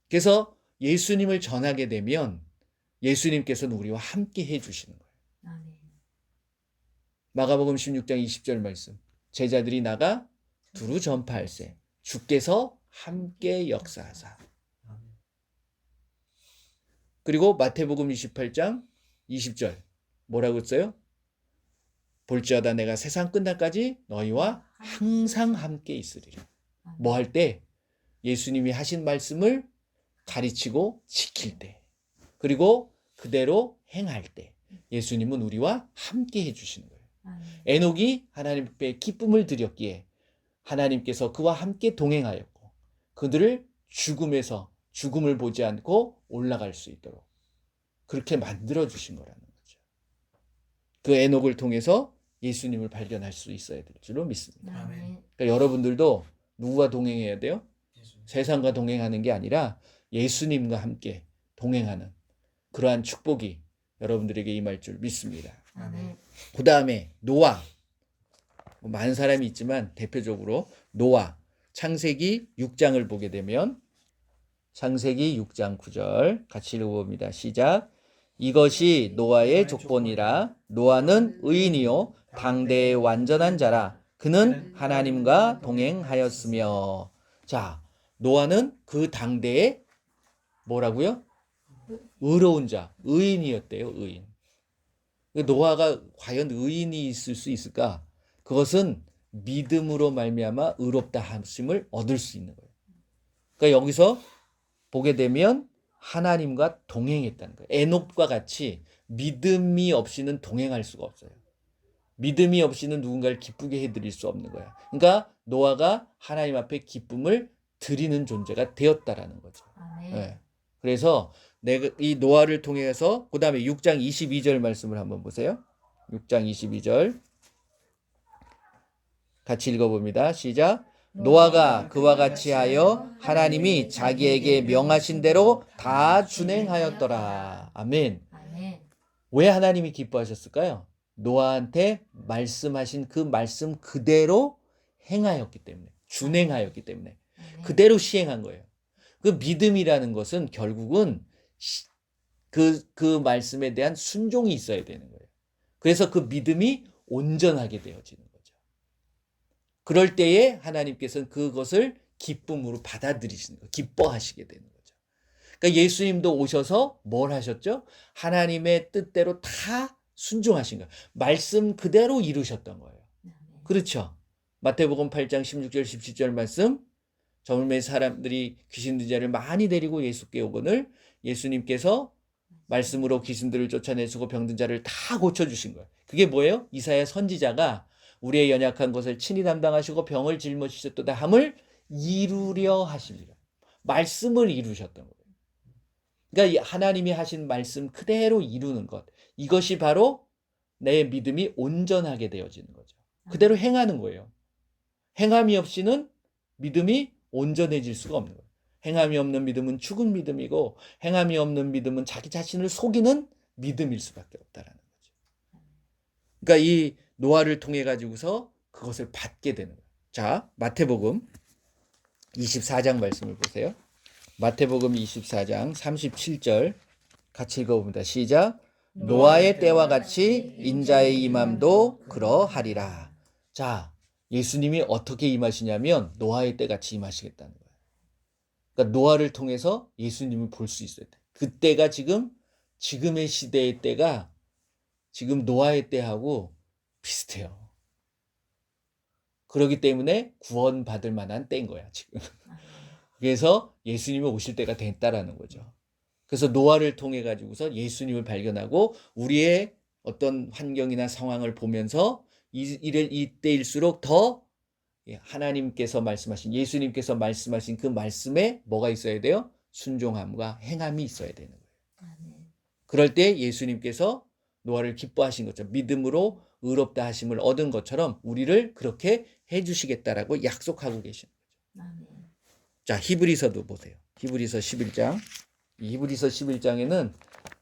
그래서 예수님을 전하게 되면 예수님께서는 우리와 함께 해주시는 거예요. 마가복음 16장 20절 말씀. 제자들이 나가 두루 전파할세. 주께서 함께 역사하사. 그리고 마태복음 28장 20절 뭐라고 했어요? 볼지어다 내가 세상 끝날까지 너희와 항상 함께 있으리라. 뭐 할 때? 예수님이 하신 말씀을 가르치고 지킬 때, 그리고 그대로 행할 때 예수님은 우리와 함께 해주시는 거예요. 에녹이 하나님 앞에 기쁨을 드렸기에 하나님께서 그와 함께 동행하였고 그들을 죽음에서 죽음을 보지 않고 올라갈 수 있도록 그렇게 만들어주신 거라는 거죠. 그 에녹을 통해서 예수님을 발견할 수 있어야 될 줄로 믿습니다. 그러니까 여러분들도 누구와 동행해야 돼요? 세상과 동행하는 게 아니라 예수님과 함께 동행하는 그러한 축복이 여러분들에게 임할 줄 믿습니다. 그 다음에 노아. 많은 사람이 있지만 대표적으로 노아. 창세기 6장을 보게 되면 창세기 6장 9절 같이 읽어봅니다. 시작. 이것이 노아의 족본이라. 노아는 의인이요 당대의 완전한 자라. 그는 하나님과 동행하였으며. 자, 노아는 그 당대의 뭐라고요? 의로운 자, 의인이었대요. 의인. 노아가 과연 의인이 있을 수 있을까? 그것은 믿음으로 말미암아 의롭다 하심을 얻을 수 있는 거예요. 그러니까 여기서 보게 되면 하나님과 동행했다는 거예요. 에녹과 같이 믿음이 없이는 동행할 수가 없어요. 믿음이 없이는 누군가를 기쁘게 해드릴 수 없는 거야. 그러니까 노아가 하나님 앞에 기쁨을 드리는 존재가 되었다라는 거죠. 아멘. 예. 그래서 내가 이 노아를 통해서 그 다음에 6장 22절 말씀을 한번 보세요. 6장 22절 같이 읽어봅니다. 시작. 노아가 그와 같이 하여 하나님이 자기에게 명하신 대로 다 준행하였더라. 아멘. 아멘. 왜 하나님이 기뻐하셨을까요? 노아한테 말씀하신 그 말씀 그대로 행하였기 때문에, 준행하였기 때문에 아멘. 그대로 시행한 거예요. 그 믿음이라는 것은 결국은 그 말씀에 대한 순종이 있어야 되는 거예요. 그래서 그 믿음이 온전하게 되어지는 거죠. 그럴 때에 하나님께서는 그것을 기쁨으로 받아들이시는 거예요. 기뻐하시게 되는 거죠. 그러니까 예수님도 오셔서 뭘 하셨죠? 하나님의 뜻대로 다 순종하신 거예요. 말씀 그대로 이루셨던 거예요. 그렇죠? 마태복음 8장 16절 17절 말씀, 젊은 사람들이 귀신 든 자를 많이 데리고 예수께 오거늘 예수님께서 말씀으로 귀신들을 쫓아내시고 병든 자를 다 고쳐주신 거예요. 그게 뭐예요? 이사야 선지자가 우리의 연약한 것을 친히 담당하시고 병을 짊어지셨도다 함을 이루려 하십니다. 말씀을 이루셨던 거예요. 그러니까 하나님이 하신 말씀 그대로 이루는 것, 이것이 바로 내 믿음이 온전하게 되어지는 거죠. 그대로 행하는 거예요. 행함이 없이는 믿음이 온전해질 수가 없는 거예요. 행함이 없는 믿음은 죽은 믿음이고 행함이 없는 믿음은 자기 자신을 속이는 믿음일 수밖에 없다라는 거죠. 그러니까 이 노아를 통해 가지고서 그것을 받게 되는 거예요. 자, 마태복음 24장 말씀을 보세요. 마태복음 24장 37절 같이 읽어봅니다. 시작. 노아의 때와 같이 인자의 임함도 그러하리라. 자, 예수님이 어떻게 임하시냐면 노아의 때 같이 임하시겠다는 거예요. 그러니까 노아를 통해서 예수님을 볼 수 있어야 돼. 그때가 지금의 시대의 때가 지금 노아의 때하고 비슷해요. 그렇기 때문에 구원받을 만한 때인 거야, 지금. 그래서 예수님이 오실 때가 됐다라는 거죠. 그래서 노아를 통해 가지고서 예수님을 발견하고 우리의 어떤 환경이나 상황을 보면서 이때일수록 더 하나님께서 말씀하신, 예수님께서 말씀하신 그 말씀에 뭐가 있어야 돼요? 순종함과 행함이 있어야 되는 거예요. 그럴 때 예수님께서 노아를 기뻐하신 것처럼 믿음으로 의롭다 하심을 얻은 것처럼 우리를 그렇게 해주시겠다라고 약속하고 계시는 거죠. 자, 히브리서도 보세요. 히브리서 11장. 이 히브리서 11장에는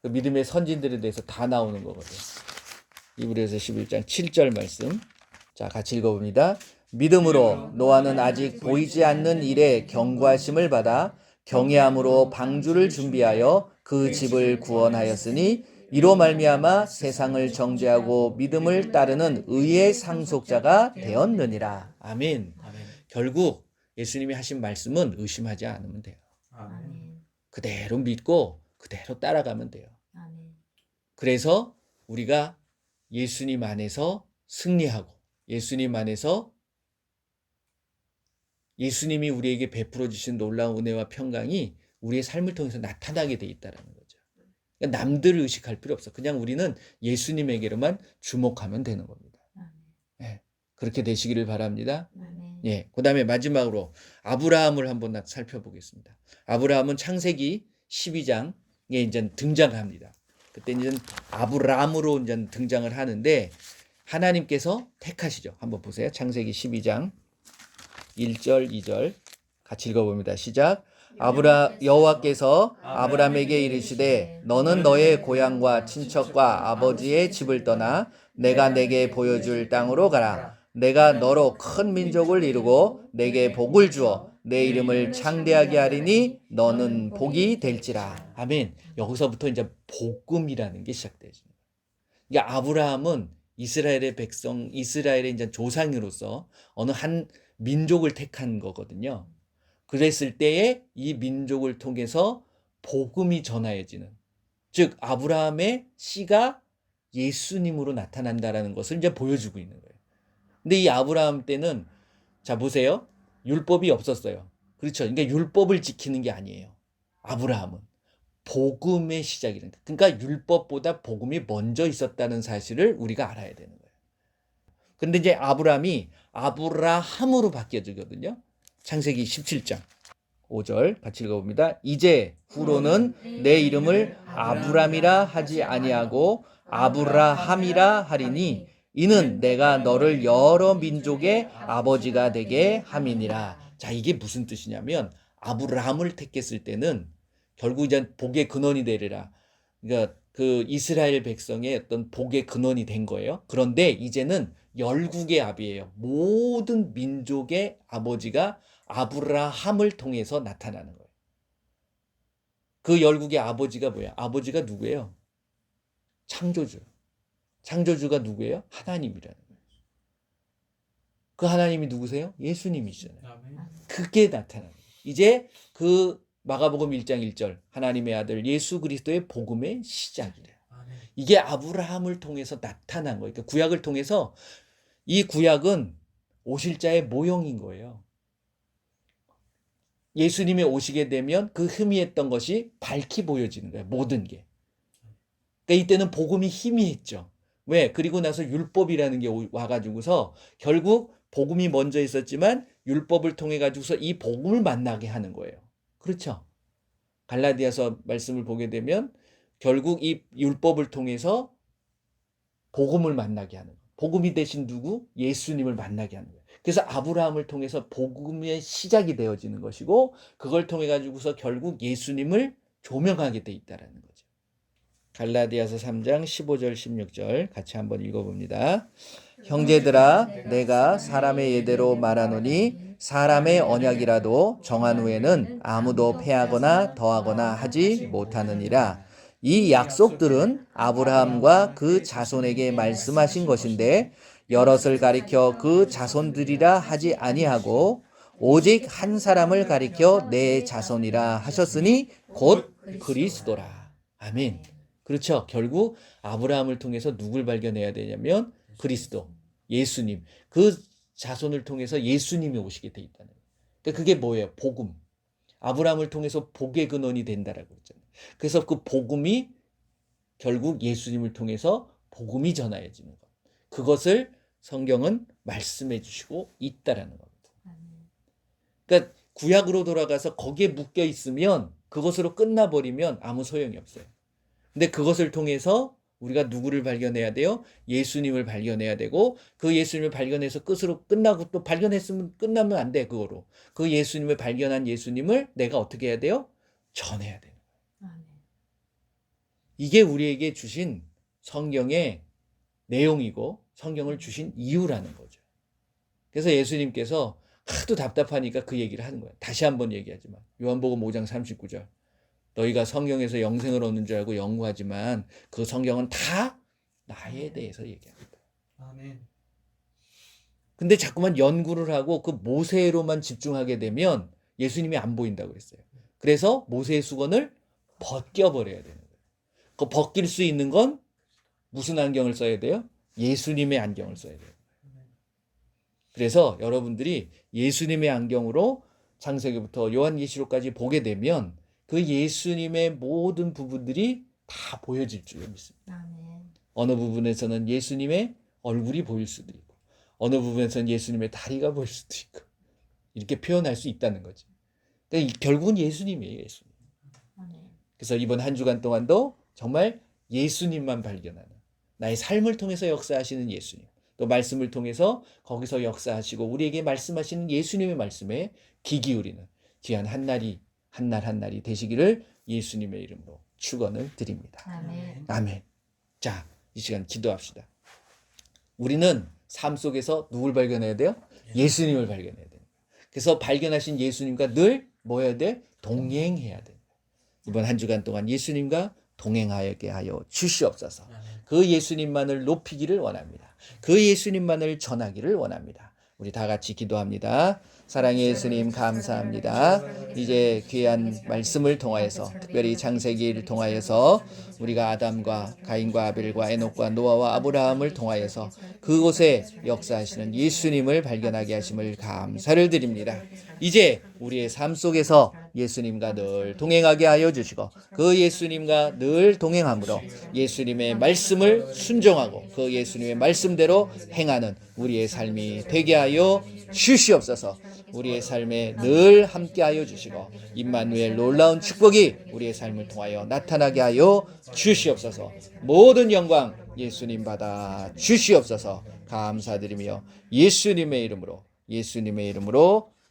그 믿음의 선진들에 대해서 다 나오는 거거든요. 히브리서 11장 7절 말씀. 자, 같이 읽어봅니다. 믿음으로 노아는 아직 보이지 않는 일에 경고하심을 받아 경외함으로 방주를 준비하여 그 집을 구원하였으니 이로 말미암아 세상을 정죄하고 믿음을 따르는 의의 상속자가 되었느니라. 아멘. 결국 예수님이 하신 말씀은 의심하지 않으면 돼요. 그대로 믿고 그대로 따라가면 돼요. 그래서 우리가 예수님 안에서 승리하고 예수님 안에서 예수님이 우리에게 베풀어 주신 놀라운 은혜와 평강이 우리의 삶을 통해서 나타나게 돼 있다는 거죠. 그러니까 남들을 의식할 필요 없어. 그냥 우리는 예수님에게로만 주목하면 되는 겁니다. 네, 그렇게 되시기를 바랍니다. 예, 그다음에 마지막으로 아브라함을 한번 살펴보겠습니다. 아브라함은 창세기 12장에 이제 등장합니다. 그때 이제 아브람으로 이제 등장을 하는데 하나님께서 택하시죠. 한번 보세요. 창세기 12장 1절, 2절 같이 읽어봅니다. 시작. 여호와께서 아브람에게 이르시되 너는 너의 고향과 친척과 아버지의 집을 떠나 내가 내게 보여줄 땅으로 가라. 내가 너로 큰 민족을 이루고 내게 복을 주어 내 이름을 창대하게 하리니 너는 복이 될지라. 아멘. 여기서부터 이제 복음이라는 게 시작되죠. 그러니까 아브라함은 이스라엘의 백성, 이스라엘의 이제 조상으로서 어느 한 민족을 택한 거거든요. 그랬을 때에 이 민족을 통해서 복음이 전하여지는, 즉 아브라함의 씨가 예수님으로 나타난다라는 것을 이제 보여주고 있는 거예요. 근데 이 아브라함 때는 자 보세요. 율법이 없었어요. 그렇죠. 그러니까 율법을 지키는 게 아니에요. 아브라함은 복음의 시작이라는 거예요. 그러니까 율법보다 복음이 먼저 있었다는 사실을 우리가 알아야 되는 거예요. 그런데 이제 아브라함이 아브라함으로 바뀌어지거든요. 창세기 17장 5절 같이 읽어봅니다. 이제 후로는 내 이름을 아브람이라 하지 아니하고 아브라함이라 하리니 이는 내가 너를 여러 민족의 아버지가 되게 함이니라. 자, 이게 무슨 뜻이냐면 아브라함을 택했을 때는 결국 이제 복의 근원이 되리라. 그러니까 그 이스라엘 백성의 어떤 복의 근원이 된 거예요. 그런데 이제는 열국의 아비예요. 모든 민족의 아버지가 아브라함을 통해서 나타나는 거예요. 그 열국의 아버지가 뭐야? 아버지가 누구예요? 창조주. 창조주가 누구예요? 하나님이라는 거예요. 그 하나님이 누구세요? 예수님이시잖아요. 그게 나타나는 거예요. 이제 그 마가복음 1장 1절 하나님의 아들 예수 그리스도의 복음의 시작이래요. 이게 아브라함을 통해서 나타난 거예요. 그러니까 구약을 통해서 이 구약은 오실 자의 모형인 거예요. 예수님이 오시게 되면 그 희미했던 것이 밝히 보여지는 거예요. 모든 게. 그러니까 이때는 복음이 희미했죠. 왜? 그리고 나서 율법이라는 게 와가지고서 결국 복음이 먼저 있었지만 율법을 통해 가지고서 이 복음을 만나게 하는 거예요. 그렇죠? 갈라디아서 말씀을 보게 되면 결국 이 율법을 통해서 복음을 만나게 하는 거예요. 복음이 되신 누구? 예수님을 만나게 하는 거예요. 그래서 아브라함을 통해서 복음의 시작이 되어지는 것이고 그걸 통해 가지고서 결국 예수님을 조명하게 돼 있다라는 거죠. 갈라디아서 3장 15절 16절 같이 한번 읽어봅니다. 형제들아 내가 사람의 예대로 말하노니 사람의 언약이라도 정한 후에는 아무도 패하거나 더하거나 하지 못하느니라. 이 약속들은 아브라함과 그 자손에게 말씀하신 것인데 여럿을 가리켜 그 자손들이라 하지 아니하고 오직 한 사람을 가리켜 내 자손이라 하셨으니 곧 그리스도라. 아멘. 그렇죠. 결국 아브라함을 통해서 누굴 발견해야 되냐면 그리스도, 예수님. 그 자손을 통해서 예수님이 오시게 돼 있다는 거예요. 그러니까 그게 뭐예요? 복음. 아브라함을 통해서 복의 근원이 된다라고 했잖아요. 그래서 그 복음이 결국 예수님을 통해서 복음이 전하여지는 것. 그것을 성경은 말씀해 주시고 있다라는 겁니다. 그러니까 구약으로 돌아가서 거기에 묶여 있으면 그것으로 끝나버리면 아무 소용이 없어요. 근데 그것을 통해서 우리가 누구를 발견해야 돼요? 예수님을 발견해야 되고 그 예수님을 발견해서 끝으로 끝나고 또 발견했으면 끝나면 안 돼. 그거로. 그 예수님을 발견한 예수님을 내가 어떻게 해야 돼요? 전해야 돼요. 이게 우리에게 주신 성경의 내용이고 성경을 주신 이유라는 거죠. 그래서 예수님께서 하도 답답하니까 그 얘기를 하는 거예요. 다시 한번 얘기하지만 요한복음 5장 39절 너희가 성경에서 영생을 얻는 줄 알고 연구하지만 그 성경은 다 나에 대해서 얘기합니다. 아멘. 근데 자꾸만 연구를 하고 그 모세로만 집중하게 되면 예수님이 안 보인다고 그랬어요. 그래서 모세의 수건을 벗겨버려야 되는 거예요. 그 벗길 수 있는 건 무슨 안경을 써야 돼요? 예수님의 안경을 써야 돼요. 그래서 여러분들이 예수님의 안경으로 창세기부터 요한계시록까지 보게 되면 그 예수님의 모든 부분들이 다 보여질 줄 믿습니다. 어느 부분에서는 예수님의 얼굴이 보일 수도 있고 어느 부분에서는 예수님의 다리가 보일 수도 있고 이렇게 표현할 수 있다는 거죠. 그러니까 결국은 예수님이에요. 예수님. 그래서 이번 한 주간 동안도 정말 예수님만 발견하는 나의 삶을 통해서 역사하시는 예수님 또 말씀을 통해서 거기서 역사하시고 우리에게 말씀하시는 예수님의 말씀에 귀 기울이는 귀한 한 날이 한 날 한 날이 되시기를 예수님의 이름으로 축원을 드립니다. 아멘. 아멘. 자, 이 시간 기도합시다. 우리는 삶 속에서 누굴 발견해야 돼요? 예수님을 발견해야 돼요. 그래서 발견하신 예수님과 늘 뭐 해야 돼? 동행해야 돼요. 이번 한 주간 동안 예수님과 동행하게 하여 주시옵소서. 그 예수님만을 높이기를 원합니다. 그 예수님만을 전하기를 원합니다. 우리 다 같이 기도합니다. 사랑의 예수님 감사합니다. 이제 귀한 말씀을 통하여서 특별히 창세기를 통하여서 우리가 아담과 가인과 아벨과 에녹과 노아와 아브라함을 통하여서 그곳에 역사하시는 예수님을 발견하게 하심을 감사를 드립니다. 이제 우리의 삶 속에서 예수님과 늘 동행하게 하여 주시고 그 예수님과 늘 동행함으로 예수님의 말씀을 순종하고 그 예수님의 말씀대로 행하는 우리의 삶이 되게 하여 주시옵소서. 우리의 삶에 늘 함께하여 주시고 임마누엘 놀라운 축복이 우리의 삶을 통하여 나타나게 하여 주시옵소서. 모든 영광 예수님 받아 주시옵소서. 감사드리며 예수님의 이름으로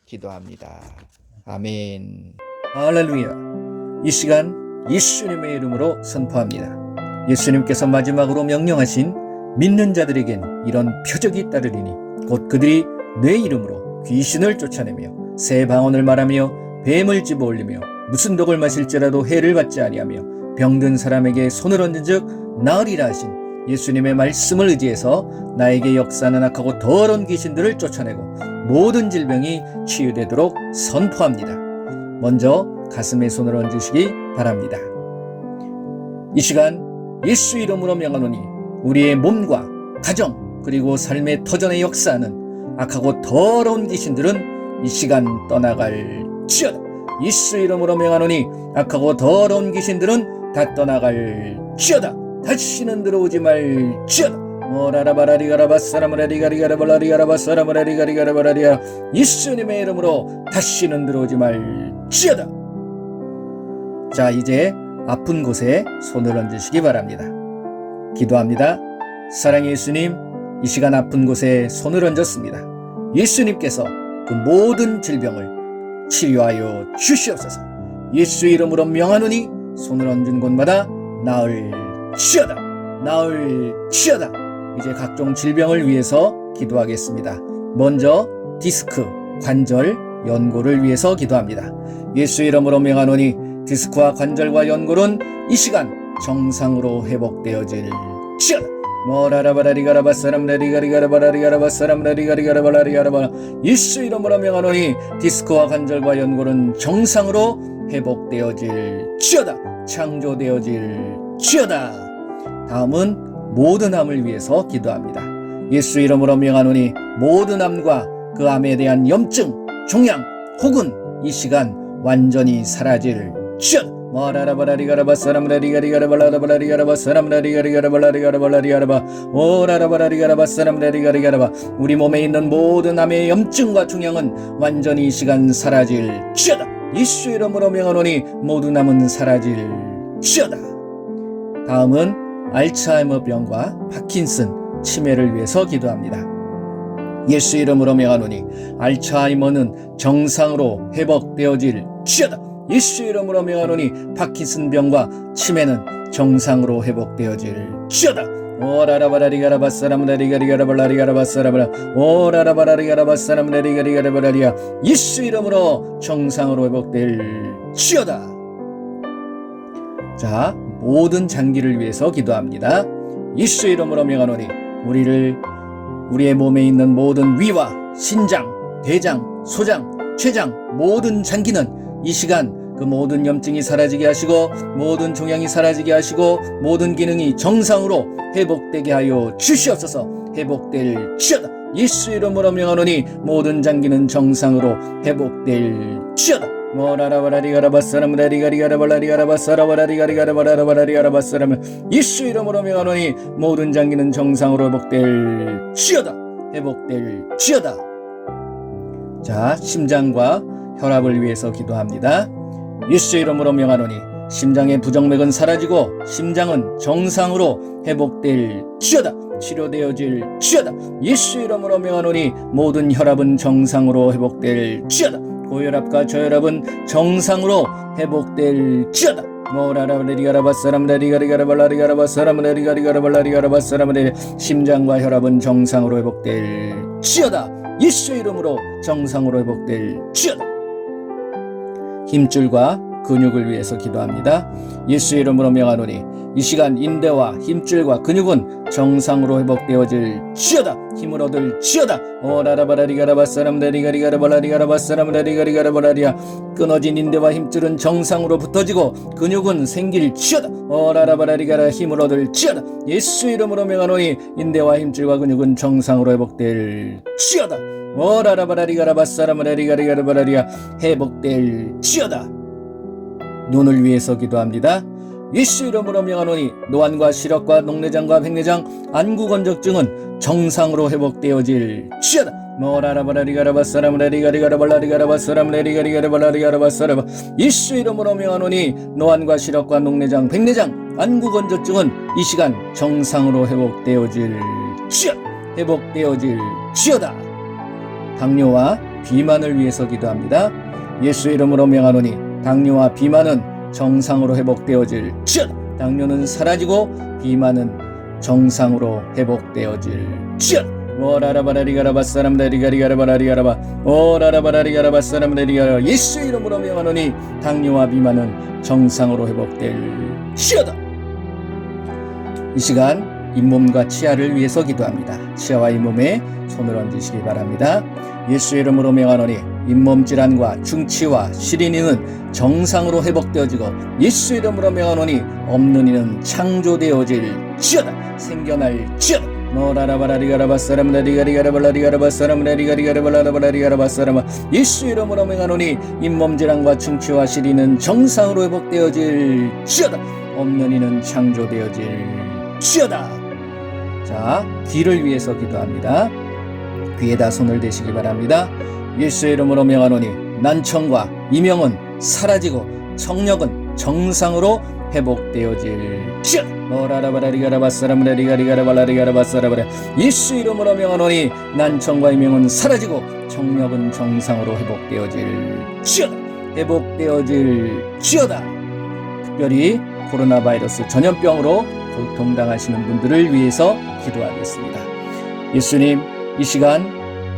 기도합니다. 아멘. 할렐루야. 이 시간 예수님의 이름으로 선포합니다. 예수님께서 마지막으로 명령하신 믿는 자들에겐 이런 표적이 따르리니 곧 그들이 내 이름으로 귀신을 쫓아내며 새 방언을 말하며 뱀을 집어올리며 무슨 독을 마실지라도 해를 받지 아니하며 병든 사람에게 손을 얹은즉 나으리라 하신 예수님의 말씀을 의지해서 나에게 역사하는 악하고 더러운 귀신들을 쫓아내고 모든 질병이 치유되도록 선포합니다. 먼저 가슴에 손을 얹으시기 바랍니다. 이 시간 예수 이름으로 명하노니 우리의 몸과 가정 그리고 삶의 터전에 역사하는 악하고 더러운 귀신들은 이 시간 떠나갈지어다. 예수 이름으로 명하노니 악하고 더러운 귀신들은 다 떠나갈지어다. 다시는 들어오지 말지어다. 예수님의 이름으로 다시는 들어오지 말지어다. 자, 이제 아픈 곳에 손을 얹으시기 바랍니다. 기도합니다. 사랑의 예수님, 이 시간 아픈 곳에 손을 얹었습니다. 예수님께서 그 모든 질병을 치료하여 주시옵소서. 예수 이름으로 명하노니 손을 얹은 곳마다 나을지어다. 나을지어다. 이제 각종 질병을 위해서 기도하겠습니다. 먼저 디스크, 관절, 연골을 위해서 기도합니다. 예수 이름으로 명하노니 디스크와 관절과 연골은 이 시간 정상으로 회복되어질지어다. 예수 이름으로 명하노니 디스크와 관절과 연골은 정상으로 회복되어질지어다. 창조되어질지어다. 다음은 모든 암을 위해서 기도합니다. 예수 이름으로 명하노니 모든 암과 그 암에 대한 염증, 종양 혹은 이 시간 완전히 사라질지어다. 우리 몸에 있는 모든 암의 염증과 종양은 완전히 이 시간 사라질지어다. 예수 이름으로 명하노니 모든 암은 사라질지어다. 다음은 알츠하이머 병과 파킨슨, 치매를 위해서 기도합니다. 예수 이름으로 명하노니 알츠하이머는 정상으로 회복되어질지어다. 예수 이름으로 명하노니 파킨슨 병과 치매는 정상으로 회복되어질지어다. 예수 이름으로 정상으로 회복될지어다. 자, 모든 장기를 위해서 기도합니다. 예수 이름으로 명하노니 우리의 몸에 있는 모든 위와 신장, 대장, 소장, 췌장 모든 장기는 이 시간 그 모든 염증이 사라지게 하시고 모든 종양이 사라지게 하시고 모든 기능이 정상으로 회복되게 하여 주시옵소서. 회복될지어다. 예수 이름으로 명하노니 모든 장기는 정상으로 회복될지어다. 예수 이름으로 명하노니 모든 장기는 정상으로 회복될지어다. 회복될지어다. 자, 심장과 혈압을 위해서 기도합니다. 예수 이름으로 명하노니 심장의 부정맥은 사라지고 심장은 정상으로 회복될지어다. 치료되어질지어다. 예수 이름으로 명하노니 모든 혈압은 정상으로 회복될지어다. 고혈압과 저혈압은 정상으로 회복될지어다. 심장과 혈압은 정상으로 회복될지어다. 예수 이름으로 정상으로 회복될지어다. 힘줄과 근육을 위해서 기도합니다. 예수 이름으로 명하노니 이 시간 인대와 힘줄과 근육은 정상으로 회복되어질지어다. 힘을 얻을지어다. 끊어진 인대와 힘줄은 정상으로 붙어지고 근육은 생길지어다. 힘을 얻을지어다. 예수 이름으로 명하노니 인대와 힘줄과 근육은 정상으로 회복될지어다. 오라라바라리가라바사라마라리가리가라바라리아 회복될지어다. 눈을 위해서 기도합니다. 예수 이름으로 명하노니 노안과 시력과 녹내장과 백내장, 안구건조증은 정상으로 회복되어질지어다. 모라라바라리가라바사라마라리가리가라바라리가라바사라마라리가리가라바라리가라바사라마 예수 이름으로 명하노니 노안과 시력과 녹내장, 백내장, 안구건조증은 이 시간 정상으로 회복되어질지어다. 당뇨와 비만을 위해서 기도합니다. 예수 이름으로 명하노니 당뇨와 비만은 정상으로 회복되어질지어다. 당뇨는 사라지고 비만은 정상으로 회복되어질지어다. 오라라바라리가라바사람다리가리가라바라리가라바 오라라바라리가라바사람다리가라 예수 이름으로 명하노니 당뇨와 비만은 정상으로 회복될지어다. 이 시간 잇몸과 치아를 위해서 기도합니다. 치아와 잇몸에 손을 얹으시기 바랍니다. 예수 이름으로 명하노니 잇몸 질환과 중치와 시린이는 정상으로 회복되어지고 예수 이름으로 명하노니 없는 이는 창조되어질지어다. 생겨날지어다. 노라라바라리가라바사람라리가리가라발라리가라바사람라리가리가라발라리가라바사람아 예수 이름으로 명하노니 잇몸 질환과 중치와 시린은 정상으로 회복되어질지어다. 없는 이는 창조되어질지어다. 자, 귀를 위해서 기도합니다. 귀에다 손을 대시기 바랍니다. 예수 이름으로 명하노니 난청과 이명은 사라지고 청력은 정상으로 회복되어질지어다. 모라라바라리가라바사람라리가리가라발라리가라바사라바라 예수 이름으로 명하노니 난청과 이명은 사라지고 청력은 정상으로 회복되어질지어다. 특별히 코로나 바이러스 전염병으로 고통당하시는 분들을 위해서 기도하겠습니다. 예수님, 이 시간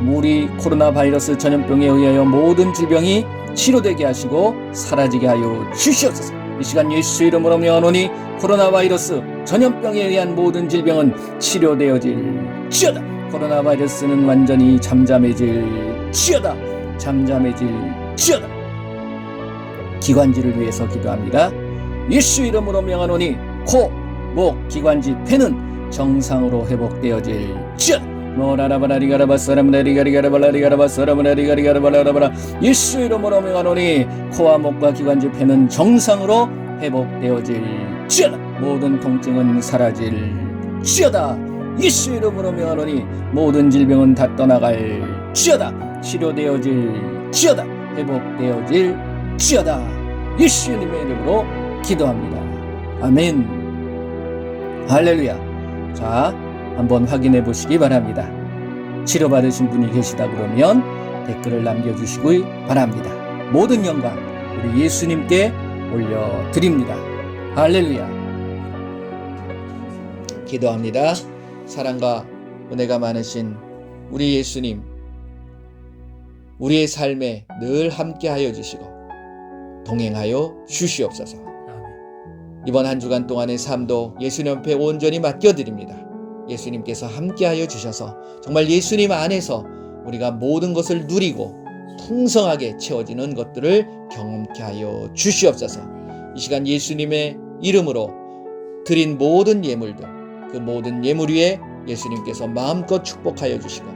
우리 코로나 바이러스 전염병에 의하여 모든 질병이 치료되게 하시고 사라지게 하여 주시옵소서. 이 시간 예수 이름으로 명하노니 코로나 바이러스 전염병에 의한 모든 질병은 치료되어질지어다. 코로나 바이러스는 완전히 잠잠해질지어다. 기관지를 위해서 기도합니다. 예수 이름으로 명하노니 코, 목, 기관지, 폐는 정상으로 회복되어질지어다. 모라라바라리가라바사람라리가리가라발라리가라바사람라리가리가라발라라바라 예수 이름으로 명하노니 코와 목과 기관지, 폐는 정상으로 회복되어질지어다. 모든 통증은 사라질지어다. 예수 이름으로 명하노니 모든 질병은 다 떠나갈지어다. 치료되어질지어다. 회복되어질지어다. 예수님의 이름으로 기도합니다. 아멘. 할렐루야. 자, 한번 확인해 보시기 바랍니다. 치료받으신 분이 계시다 그러면 댓글을 남겨주시기 바랍니다. 모든 영광 우리 예수님께 올려드립니다. 할렐루야. 기도합니다. 사랑과 은혜가 많으신 우리 예수님, 우리의 삶에 늘 함께하여 주시고 동행하여 주시옵소서. 이번 한 주간 동안의 삶도 예수님 앞에 온전히 맡겨드립니다. 예수님께서 함께하여 주셔서 정말 예수님 안에서 우리가 모든 것을 누리고 풍성하게 채워지는 것들을 경험케 하여 주시옵소서. 이 시간 예수님의 이름으로 드린 모든 예물들, 그 모든 예물 위에 예수님께서 마음껏 축복하여 주시고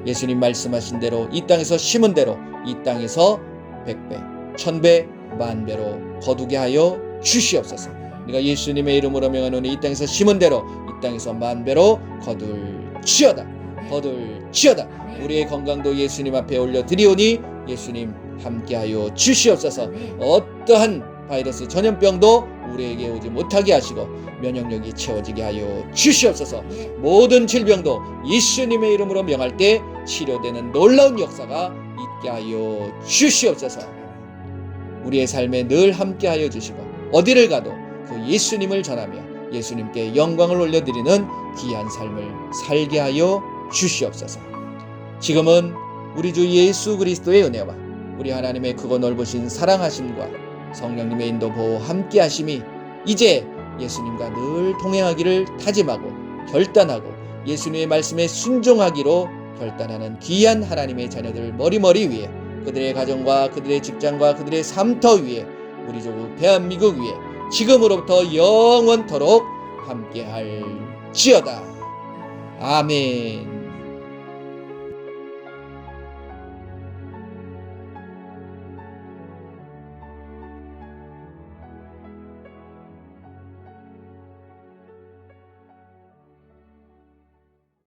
예수님 말씀하신 대로 이 땅에서 심은 대로 이 땅에서 100배, 1000배, 만배로 거두게 하여 주시옵소서. 우리가 예수님의 이름으로 명하노니 이 땅에서 심은 대로 이 땅에서 만배로 거둘지어다. 우리의 건강도 예수님 앞에 올려드리오니 예수님 함께하여 주시옵소서. 어떠한 바이러스 전염병도 우리에게 오지 못하게 하시고 면역력이 채워지게 하여 주시옵소서. 모든 질병도 예수님의 이름으로 명할 때 치료되는 놀라운 역사가 있게 하여 주시옵소서. 우리의 삶에 늘 함께하여 주시고 어디를 가도 그 예수님을 전하며 예수님께 영광을 올려드리는 귀한 삶을 살게 하여 주시옵소서. 지금은 우리 주 예수 그리스도의 은혜와 우리 하나님의 크고 넓으신 사랑하심과 성령님의 인도 보호 함께하심이 이제 예수님과 늘 동행하기를 다짐하고 결단하고 예수님의 말씀에 순종하기로 결단하는 귀한 하나님의 자녀들 머리머리 위에 그들의 가정과 그들의 직장과 그들의 삶터 위에 우리 조국 대한민국 위에 지금으로부터 영원토록 함께할지어다. 아멘.